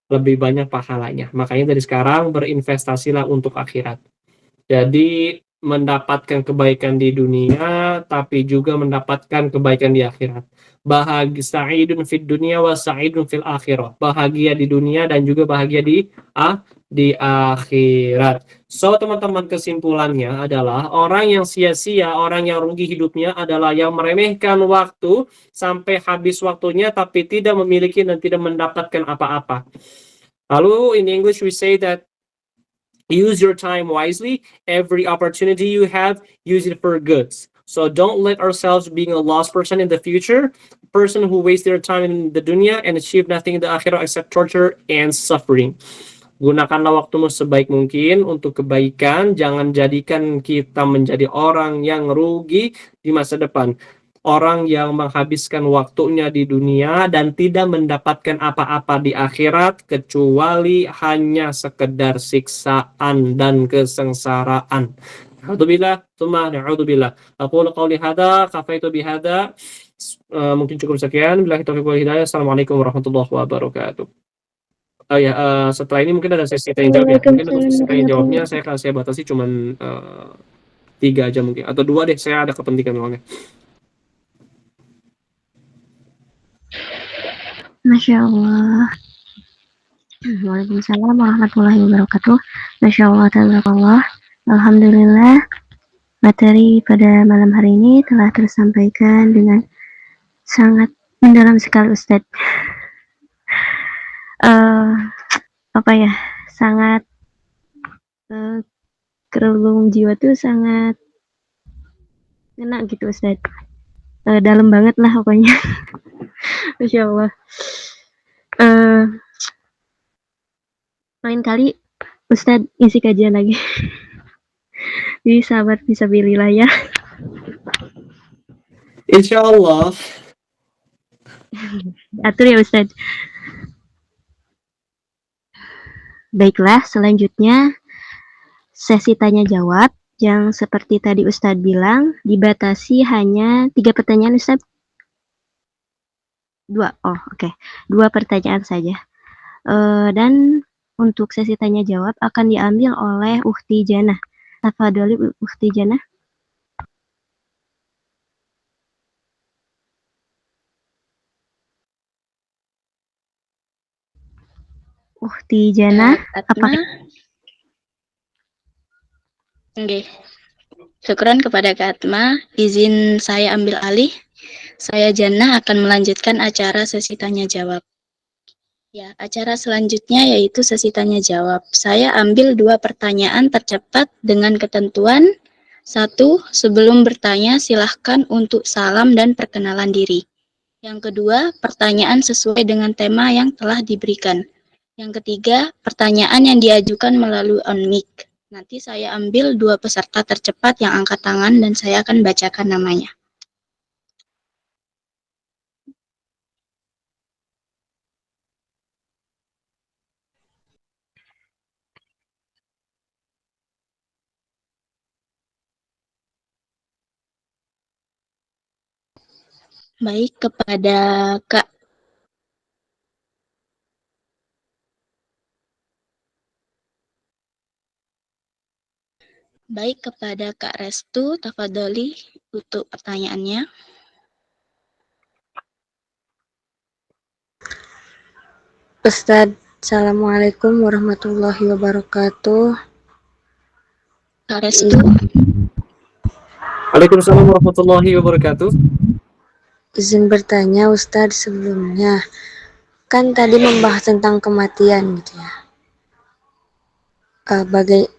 Lebih banyak pahalanya. Makanya dari sekarang berinvestasilah untuk akhirat. Jadi mendapatkan kebaikan di dunia, tapi juga mendapatkan kebaikan di akhirat. Bahagia sa'idun fid dunia wa sa'idun fil akhirah. Bahagia di dunia dan juga bahagia di akhirat. So, teman-teman, kesimpulannya adalah orang yang sia-sia, orang yang rugi hidupnya adalah yang meremehkan waktu sampai habis waktunya, tapi tidak memiliki dan tidak mendapatkan apa-apa. Lalu, in English we say that use your time wisely. Every opportunity you have, use it for good. So don't let ourselves being a lost person in the future, person who waste their time in the dunya and achieve nothing in the akhirah except torture and suffering. Gunakanlah waktumu sebaik mungkin untuk kebaikan. Jangan jadikan kita menjadi orang yang rugi di masa depan. Orang yang menghabiskan waktunya di dunia dan tidak mendapatkan apa-apa di akhirat kecuali hanya sekedar siksaan dan kesengsaraan. A'udzubillah, tsumma na'udzubillah. Aqulu qawli hadza, kafaitu bihadza. Mungkin cukup sekian. Billahi taufiq wal hidayah. Assalamualaikum warahmatullahi wabarakatuh. Oh ya, setelah ini mungkin ada sesi tanya jawab ya. Mungkin untuk sesi tanya jawabnya saya batasi cuman 3 aja mungkin, atau 2 deh, saya ada kepentingan soalnya. Masya Allah. Waalaikumsalam warahmatullahi wabarakatuh. Masya Allah, tabarakallah. Alhamdulillah, materi pada malam hari ini telah tersampaikan dengan sangat mendalam sekali, Ustadz. Sangat kerelung jiwa tuh sangat ngena gitu, Ustadz. Dalam banget lah pokoknya. Masya Allah. Lain kali Ustadz isi kajian lagi. Jadi sahabat bisa pilih lah ya. Insya Allah. Atur ya Ustadz. Baiklah, selanjutnya sesi tanya jawab yang seperti tadi Ustadz bilang dibatasi hanya 3 pertanyaan, Ustadz. 2, oke. 2 pertanyaan saja. Dan untuk sesi tanya jawab akan diambil oleh Ukhti Jannah. Tafadholi Ukhti Jannah. Ukhti Jannah, Atma. Oke. Syukran kepada Kak Atma. Izin saya ambil alih. Saya Jannah akan melanjutkan acara sesi tanya jawab. Ya, acara selanjutnya yaitu sesi tanya jawab. Saya ambil 2 pertanyaan tercepat dengan ketentuan 1. Sebelum bertanya silahkan untuk salam dan perkenalan diri. Yang kedua, pertanyaan sesuai dengan tema yang telah diberikan. Yang ketiga, pertanyaan yang diajukan melalui on-mic. Nanti saya ambil 2 peserta tercepat yang angkat tangan dan saya akan bacakan namanya. Baik, kepada Kak Restu, tafadholi untuk pertanyaannya. Ustadz, Assalamualaikum warahmatullahi wabarakatuh. Kak Restu. Waalaikumsalam warahmatullahi wabarakatuh. Izin bertanya Ustadz sebelumnya. Kan tadi membahas tentang kematian gitu ya.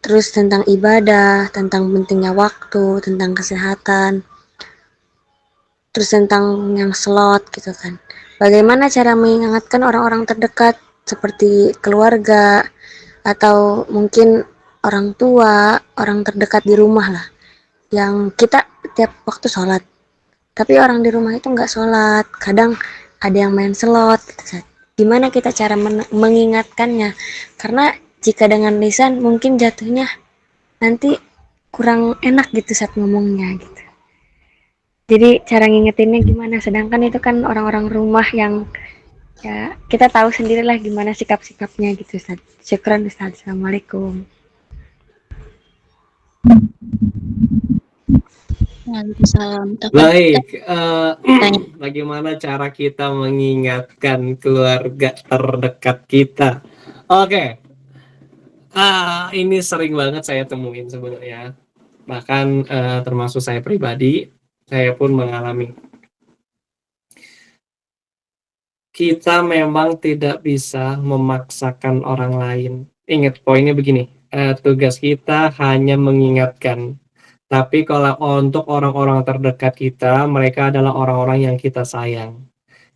Terus tentang ibadah, tentang pentingnya waktu, tentang kesehatan. Terus tentang yang slot gitu kan. Bagaimana cara mengingatkan orang-orang terdekat seperti keluarga atau mungkin orang tua, orang terdekat di rumah lah, yang kita tiap waktu sholat, tapi orang di rumah itu nggak sholat, kadang ada yang main slot gitu. gimana kita cara mengingatkannya, karena jika dengan lisan mungkin jatuhnya nanti kurang enak gitu saat ngomongnya gitu. Jadi cara ngingetinnya gimana, sedangkan itu kan orang-orang rumah yang ya kita tahu sendirilah gimana sikap-sikapnya gitu Ustaz. Syukran Ustaz. Assalamualaikum. Waalaikumsalam. Baik, bagaimana cara kita mengingatkan keluarga terdekat kita? Oke, ini sering banget saya temuin sebenarnya. Bahkan termasuk saya pribadi, saya pun mengalami. Kita memang tidak bisa memaksakan orang lain. Ingat poinnya begini, tugas kita hanya mengingatkan. Tapi kalau untuk orang-orang terdekat kita, mereka adalah orang-orang yang kita sayang.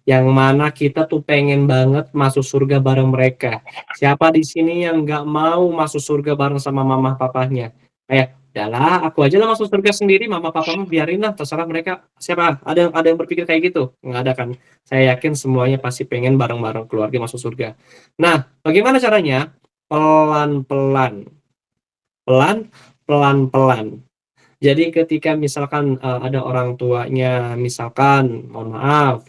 Yang mana kita tuh pengen banget masuk surga bareng mereka. Siapa di sini yang nggak mau masuk surga bareng sama mama papanya? Kayak, udahlah, aku aja lah masuk surga sendiri, mama papamu biarin lah, terserah mereka. Siapa? Ada yang berpikir kayak gitu? Nggak ada kan? Saya yakin semuanya pasti pengen bareng-bareng keluarga masuk surga. Nah, bagaimana caranya? Pelan-pelan. Pelan-pelan. Jadi ketika misalkan ada orang tuanya, misalkan, mohon maaf,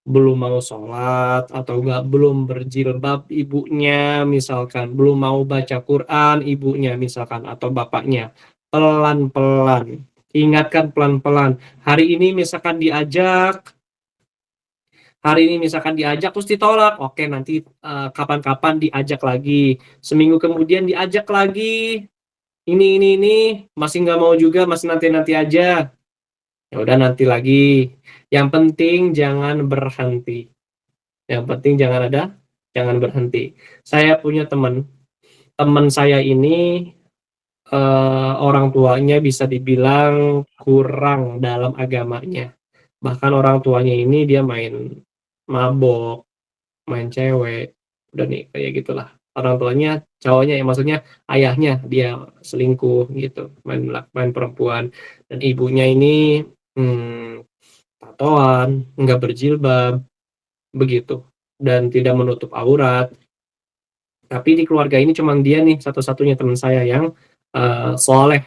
belum mau sholat atau belum berjilbab ibunya, misalkan belum mau baca Quran ibunya, misalkan atau bapaknya, pelan-pelan, ingatkan pelan-pelan. Hari ini misalkan diajak terus ditolak, oke nanti kapan-kapan diajak lagi, seminggu kemudian diajak lagi. Ini masih nggak mau juga, masih nanti aja. Ya udah nanti lagi. Yang penting jangan berhenti. Jangan berhenti. Saya punya teman saya ini orang tuanya bisa dibilang kurang dalam agamanya. Bahkan orang tuanya ini dia main mabok, main cewek, udah nih kayak gitulah. Orang tuanya cowoknya, ya maksudnya ayahnya dia selingkuh gitu, main perempuan, dan ibunya ini tatoan, nggak berjilbab begitu, dan tidak menutup aurat. Tapi di keluarga ini cuma dia nih satu-satunya teman saya yang soleh.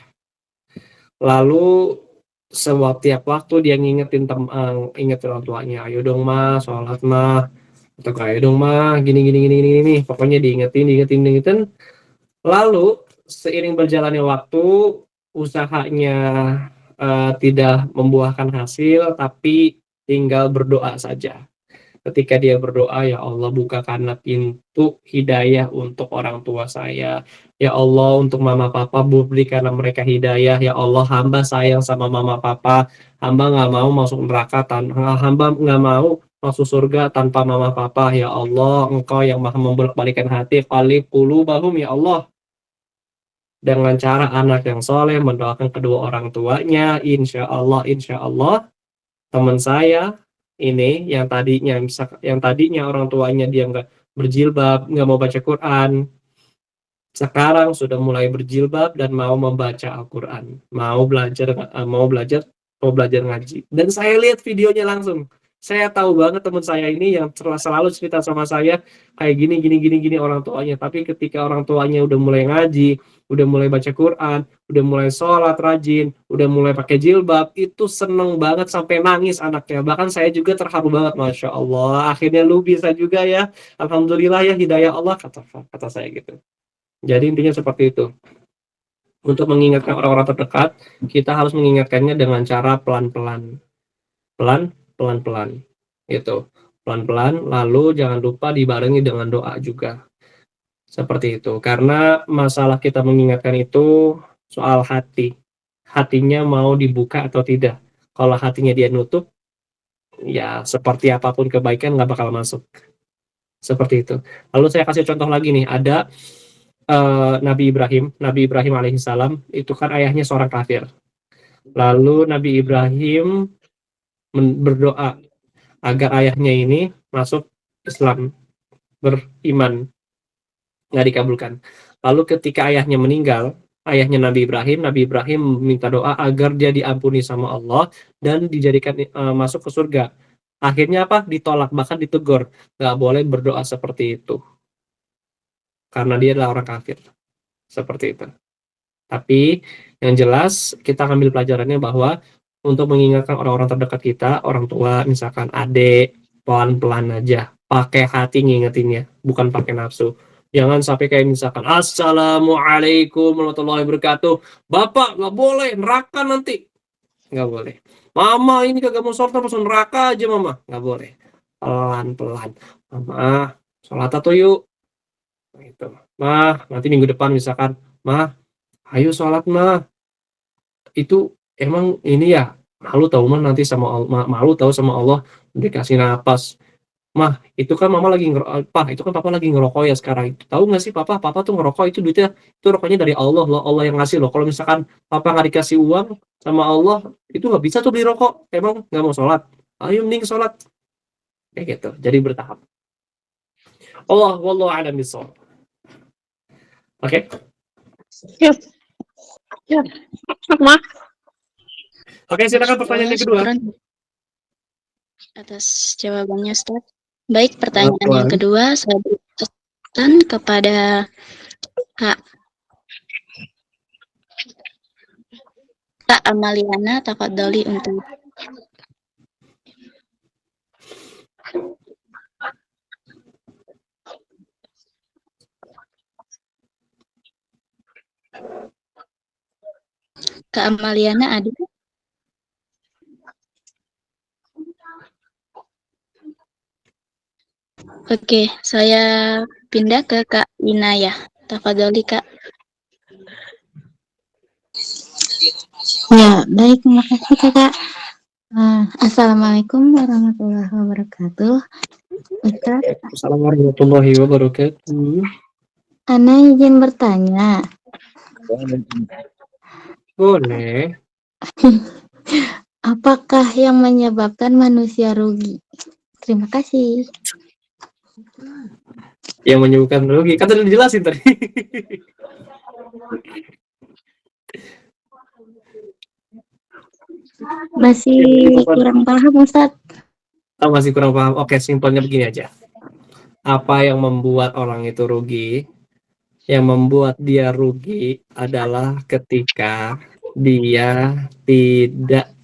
Lalu setiap waktu dia ngingetin orang tuanya, ayo dong mah sholat mah, atau kayak dong mah gini, pokoknya diingetin. Lalu seiring berjalannya waktu, usahanya tidak membuahkan hasil, tapi tinggal berdoa saja. Ketika dia berdoa, ya Allah bukakanlah pintu hidayah untuk orang tua saya. Ya Allah untuk mama papa berikanlah mereka hidayah. Ya Allah hamba sayang sama mama papa. Hamba nggak mau masuk neraka, hamba nggak mau masuk surga tanpa mama papa. Ya Allah engkau yang maha membolak-balikan hati. Qalib qulubahum ya Allah. Dengan cara anak yang soleh mendoakan kedua orang tuanya, insya Allah teman saya ini yang tadinya orang tuanya dia nggak berjilbab, nggak mau baca Quran, sekarang sudah mulai berjilbab dan mau membaca Al-Quran, mau belajar ngaji. Dan saya lihat videonya langsung. Saya tahu banget teman saya ini yang selalu cerita sama saya kayak gini orang tuanya. Tapi ketika orang tuanya udah mulai ngaji, udah mulai baca Quran, udah mulai sholat rajin, udah mulai pakai jilbab, itu seneng banget sampai nangis anaknya. Bahkan saya juga terharu banget, Masya Allah. Akhirnya lu bisa juga ya. Alhamdulillah ya, hidayah Allah, kata saya gitu. Jadi intinya seperti itu. Untuk mengingatkan orang-orang terdekat, kita harus mengingatkannya dengan cara pelan-pelan. Pelan-pelan gitu, pelan-pelan, lalu jangan lupa dibarengi dengan doa juga, seperti itu. Karena masalah kita mengingatkan itu soal hatinya mau dibuka atau tidak. Kalau hatinya dia nutup, ya seperti apapun kebaikan nggak bakal masuk, seperti itu. Lalu saya kasih contoh lagi nih, ada Nabi Ibrahim alaihissalam, itu kan ayahnya seorang kafir. Lalu Nabi Ibrahim berdoa agar ayahnya ini masuk Islam, beriman, nggak dikabulkan. Lalu ketika ayahnya meninggal, ayahnya Nabi Ibrahim minta doa agar dia diampuni sama Allah dan dijadikan masuk ke surga. Akhirnya apa? Ditolak, bahkan ditegur. Nggak boleh berdoa seperti itu. Karena dia adalah orang kafir. Seperti itu. Tapi yang jelas kita ambil pelajarannya bahwa untuk mengingatkan orang-orang terdekat kita, orang tua, misalkan adik, pelan-pelan aja. Pakai hati ngingetinnya, bukan pakai nafsu. Jangan sampai kayak misalkan, Assalamualaikum warahmatullahi wabarakatuh. Bapak, nggak boleh, neraka nanti. Nggak boleh. Mama ini kagak mau sholat, masuk neraka aja mama. Nggak boleh. Pelan-pelan. Mama, sholat atau yuk. Gitu. Mah, nanti minggu depan misalkan, mah, ayo sholat mah. Itu emang ini ya, malu tahu mah nanti sama Allah, malu tahu sama Allah dikasih napas. Mah, itu kan mama lagi itu kan papa lagi ngerokok ya sekarang. Tahu nggak sih papa tuh ngerokok itu duitnya, itu rokoknya dari Allah loh, Allah yang ngasih loh. Kalau misalkan papa nggak dikasih uang sama Allah, itu nggak bisa tuh beli rokok. Emang nggak mau sholat? Ayo mending sholat. Kayak gitu. Jadi bertahap. Wallahu a'lam bishawab. Oke. Ya. Oke, silakan pertanyaan yang kedua. Syukran atas jawabannya, Ustaz. Baik, pertanyaan yang kedua saya berikan kepada Kak Amaliana, tafadholi untuk Kak Amaliana ada? Oke, saya pindah ke Kak Inayah. Tafadholi, Kak. Ya, baik, terima kasih Kakak. Assalamualaikum warahmatullahi wabarakatuh. Ustaz, Assalamualaikum warahmatullahi wabarakatuh. Ana izin bertanya. Boleh. Apakah yang menyebabkan manusia rugi? Terima kasih. Yang menyebabkan rugi, kan tadi dijelasin tadi. Masih kurang paham, Ustaz. Oh, masih kurang paham. Oke, simpelnya begini aja. Apa yang membuat orang itu rugi? Yang membuat dia rugi adalah ketika dia tidak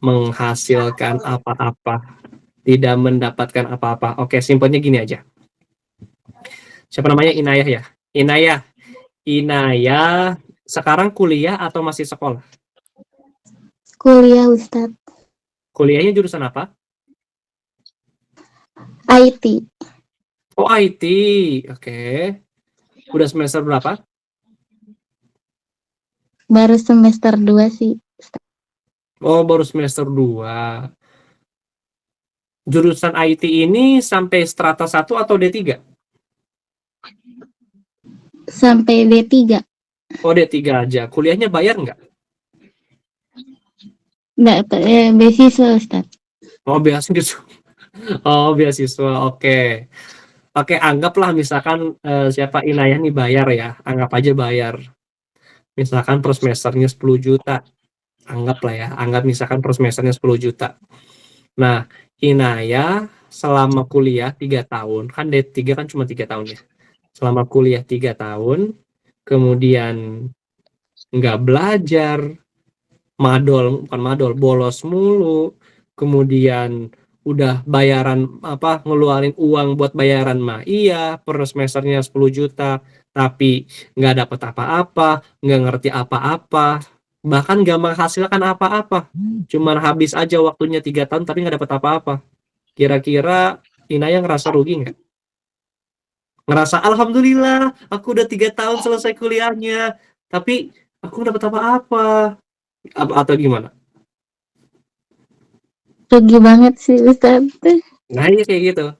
menghasilkan apa-apa, tidak mendapatkan apa-apa. Oke, simpelnya gini aja. Siapa namanya? Inayah ya? Inayah sekarang kuliah atau masih sekolah? Kuliah, Ustaz. Kuliahnya jurusan apa? IT. Oh, IT. Oke. Udah semester berapa? Baru semester 2 sih. Oh, baru semester 2. Jurusan IT ini sampai strata 1 atau D3? Sampai D3. Oh, D3 aja. Kuliahnya bayar nggak? Nggak, beasiswa, Ustaz. Oh, beasiswa. Oh, beasiswa. Oke. Oke, anggaplah misalkan siapa Inayah nih bayar ya. Anggap aja bayar. Misalkan per semesternya 10 juta. Anggaplah ya. Anggap misalkan per semesternya 10 juta. Nah, Inayah selama kuliah 3 tahun. Kan D3 kan cuma 3 tahun ya. Selama kuliah 3 tahun. Kemudian nggak belajar. Bukan madol, bolos mulu. Kemudian udah bayaran ngeluarin uang buat bayaran mah iya, per semesternya 10 juta, tapi nggak dapat apa-apa, nggak ngerti apa-apa, bahkan nggak menghasilkan apa-apa, cuman habis aja waktunya 3 tahun tapi nggak dapat apa-apa. Kira-kira Inayah ngerasa rugi nggak? Ngerasa alhamdulillah aku udah 3 tahun selesai kuliahnya tapi aku nggak dapat apa-apa, atau gimana? Rugi banget sih, Ustaz. Nah, iya kayak gitu.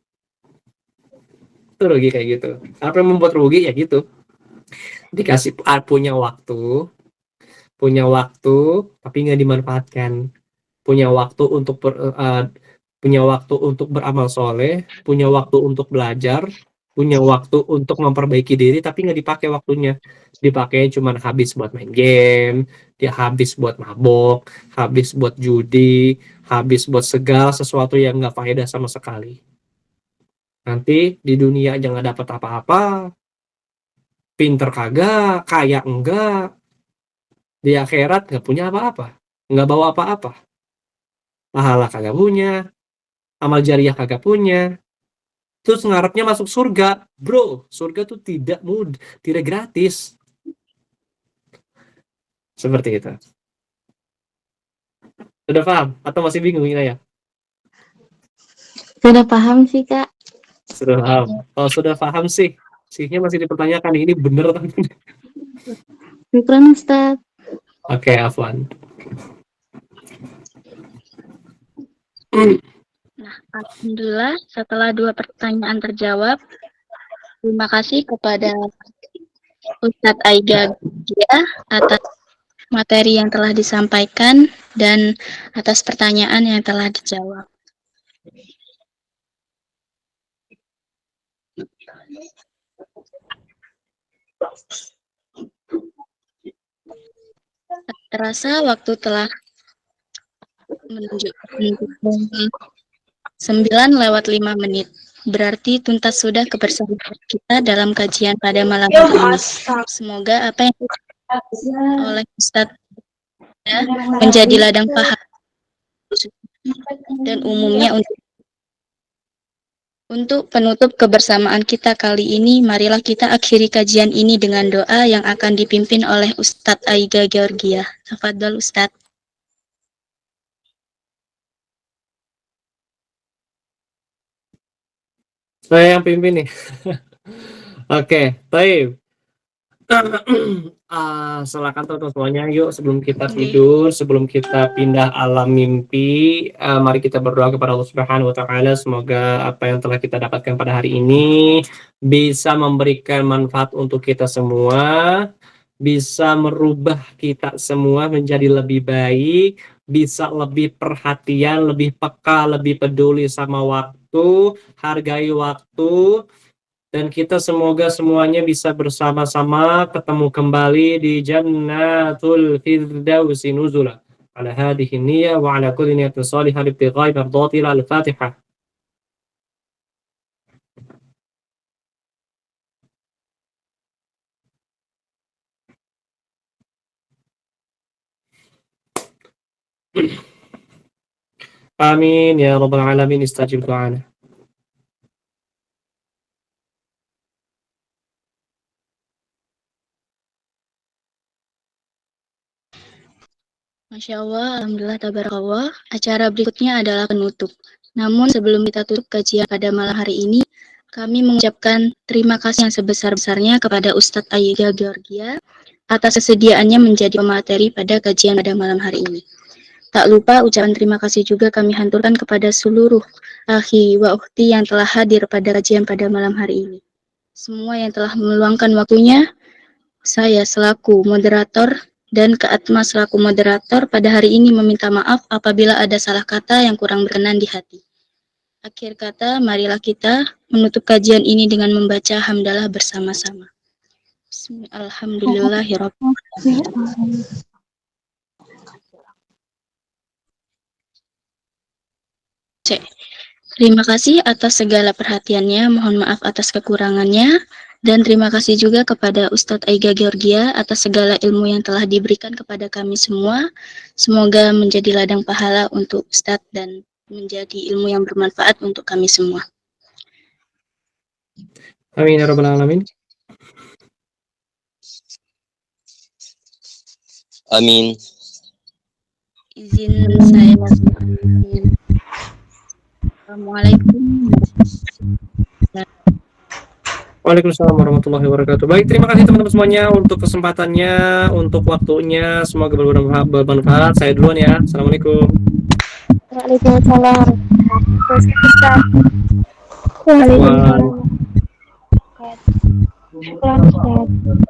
Itu rugi kayak gitu. Apa yang membuat rugi ya gitu. Dikasih punya waktu tapi nggak dimanfaatkan. Punya waktu untuk beramal soleh, punya waktu untuk belajar, punya waktu untuk memperbaiki diri, tapi nggak dipakai waktunya. Dipakai cuma habis buat main game, dia habis buat mabok, habis buat judi, habis buat segala sesuatu yang nggak faedah sama sekali. Nanti di dunia aja nggak dapat apa-apa, pinter kagak, kaya enggak, di akhirat nggak punya apa-apa, nggak bawa apa-apa, pahala kagak punya, amal jariah kagak punya, terus ngarepnya masuk surga. Bro, surga tuh tidak mudah, tidak gratis. Seperti itu. Sudah paham? Atau masih bingung ya? Sudah paham sih, Kak. Sudah paham. Kalau sudah paham sih, sihnya masih dipertanyakan, ini bener kan? Syukran, Ustaz. Oke, Afwan. Nah, alhamdulillah setelah 2 pertanyaan terjawab, terima kasih kepada Ustadz Aiga atas materi yang telah disampaikan dan atas pertanyaan yang telah dijawab. Terasa waktu telah menunjukkan 9:05. Berarti tuntas sudah kebersamaan kita dalam kajian pada malam hari ini. Semoga apa yang disampaikan oleh Ustadz menjadi ladang pahala dan umumnya untuk penutup kebersamaan kita kali ini, marilah kita akhiri kajian ini dengan doa yang akan dipimpin oleh Ustadz Aiga Georgia. Tafadhol Ustadz. Saya yang pimpin nih. Oke, baik. Silakan teman-teman semuanya, yuk sebelum kita tidur, sebelum kita pindah alam mimpi, mari kita berdoa kepada Allah Subhanahu wa Ta'ala. Semoga apa yang telah kita dapatkan pada hari ini bisa memberikan manfaat untuk kita semua, bisa merubah kita semua menjadi lebih baik, bisa lebih perhatian, lebih peka, lebih peduli sama waktu, hargai waktu. Dan kita semoga semuanya bisa bersama-sama ketemu kembali di Jannatul Firdausi nuzula. Ala hadhihi niyyah wa ala kulli niyatin shalihah ibtigha'i mardatil al-Fatihah. Amin ya rabbal alamin, istajib du'ana. Masya Allah, Alhamdulillah, Tabarakallah. Acara berikutnya adalah penutup. Namun sebelum kita tutup kajian pada malam hari ini, kami mengucapkan terima kasih yang sebesar-besarnya kepada Ustadz Aiga Georgia atas kesediaannya menjadi pemateri pada kajian pada malam hari ini. Tak lupa ucapan terima kasih juga kami haturkan kepada seluruh akhi wa ukhti yang telah hadir pada kajian pada malam hari ini. Semua yang telah meluangkan waktunya, saya selaku moderator dan Kak Atma selaku moderator pada hari ini meminta maaf apabila ada salah kata yang kurang berkenan di hati. Akhir kata, marilah kita menutup kajian ini dengan membaca hamdalah bersama-sama. Alhamdulillahirrahmanirrahim. Terima kasih atas segala perhatiannya, mohon maaf atas kekurangannya. Dan terima kasih juga kepada Ustadz Aiga Georgia atas segala ilmu yang telah diberikan kepada kami semua. Semoga menjadi ladang pahala untuk Ustadz dan menjadi ilmu yang bermanfaat untuk kami semua. Amin ya rabbal alamin. Amin. Izin saya. Assalamualaikum. Waalaikumsalam warahmatullahi wabarakatuh. Baik, terima kasih teman-teman semuanya untuk kesempatannya, untuk waktunya. Semoga bermanfaat. Saya duluan ya. Assalamualaikum. Waalaikumsalam. Waalaikumsalam. Waalaikumsalam.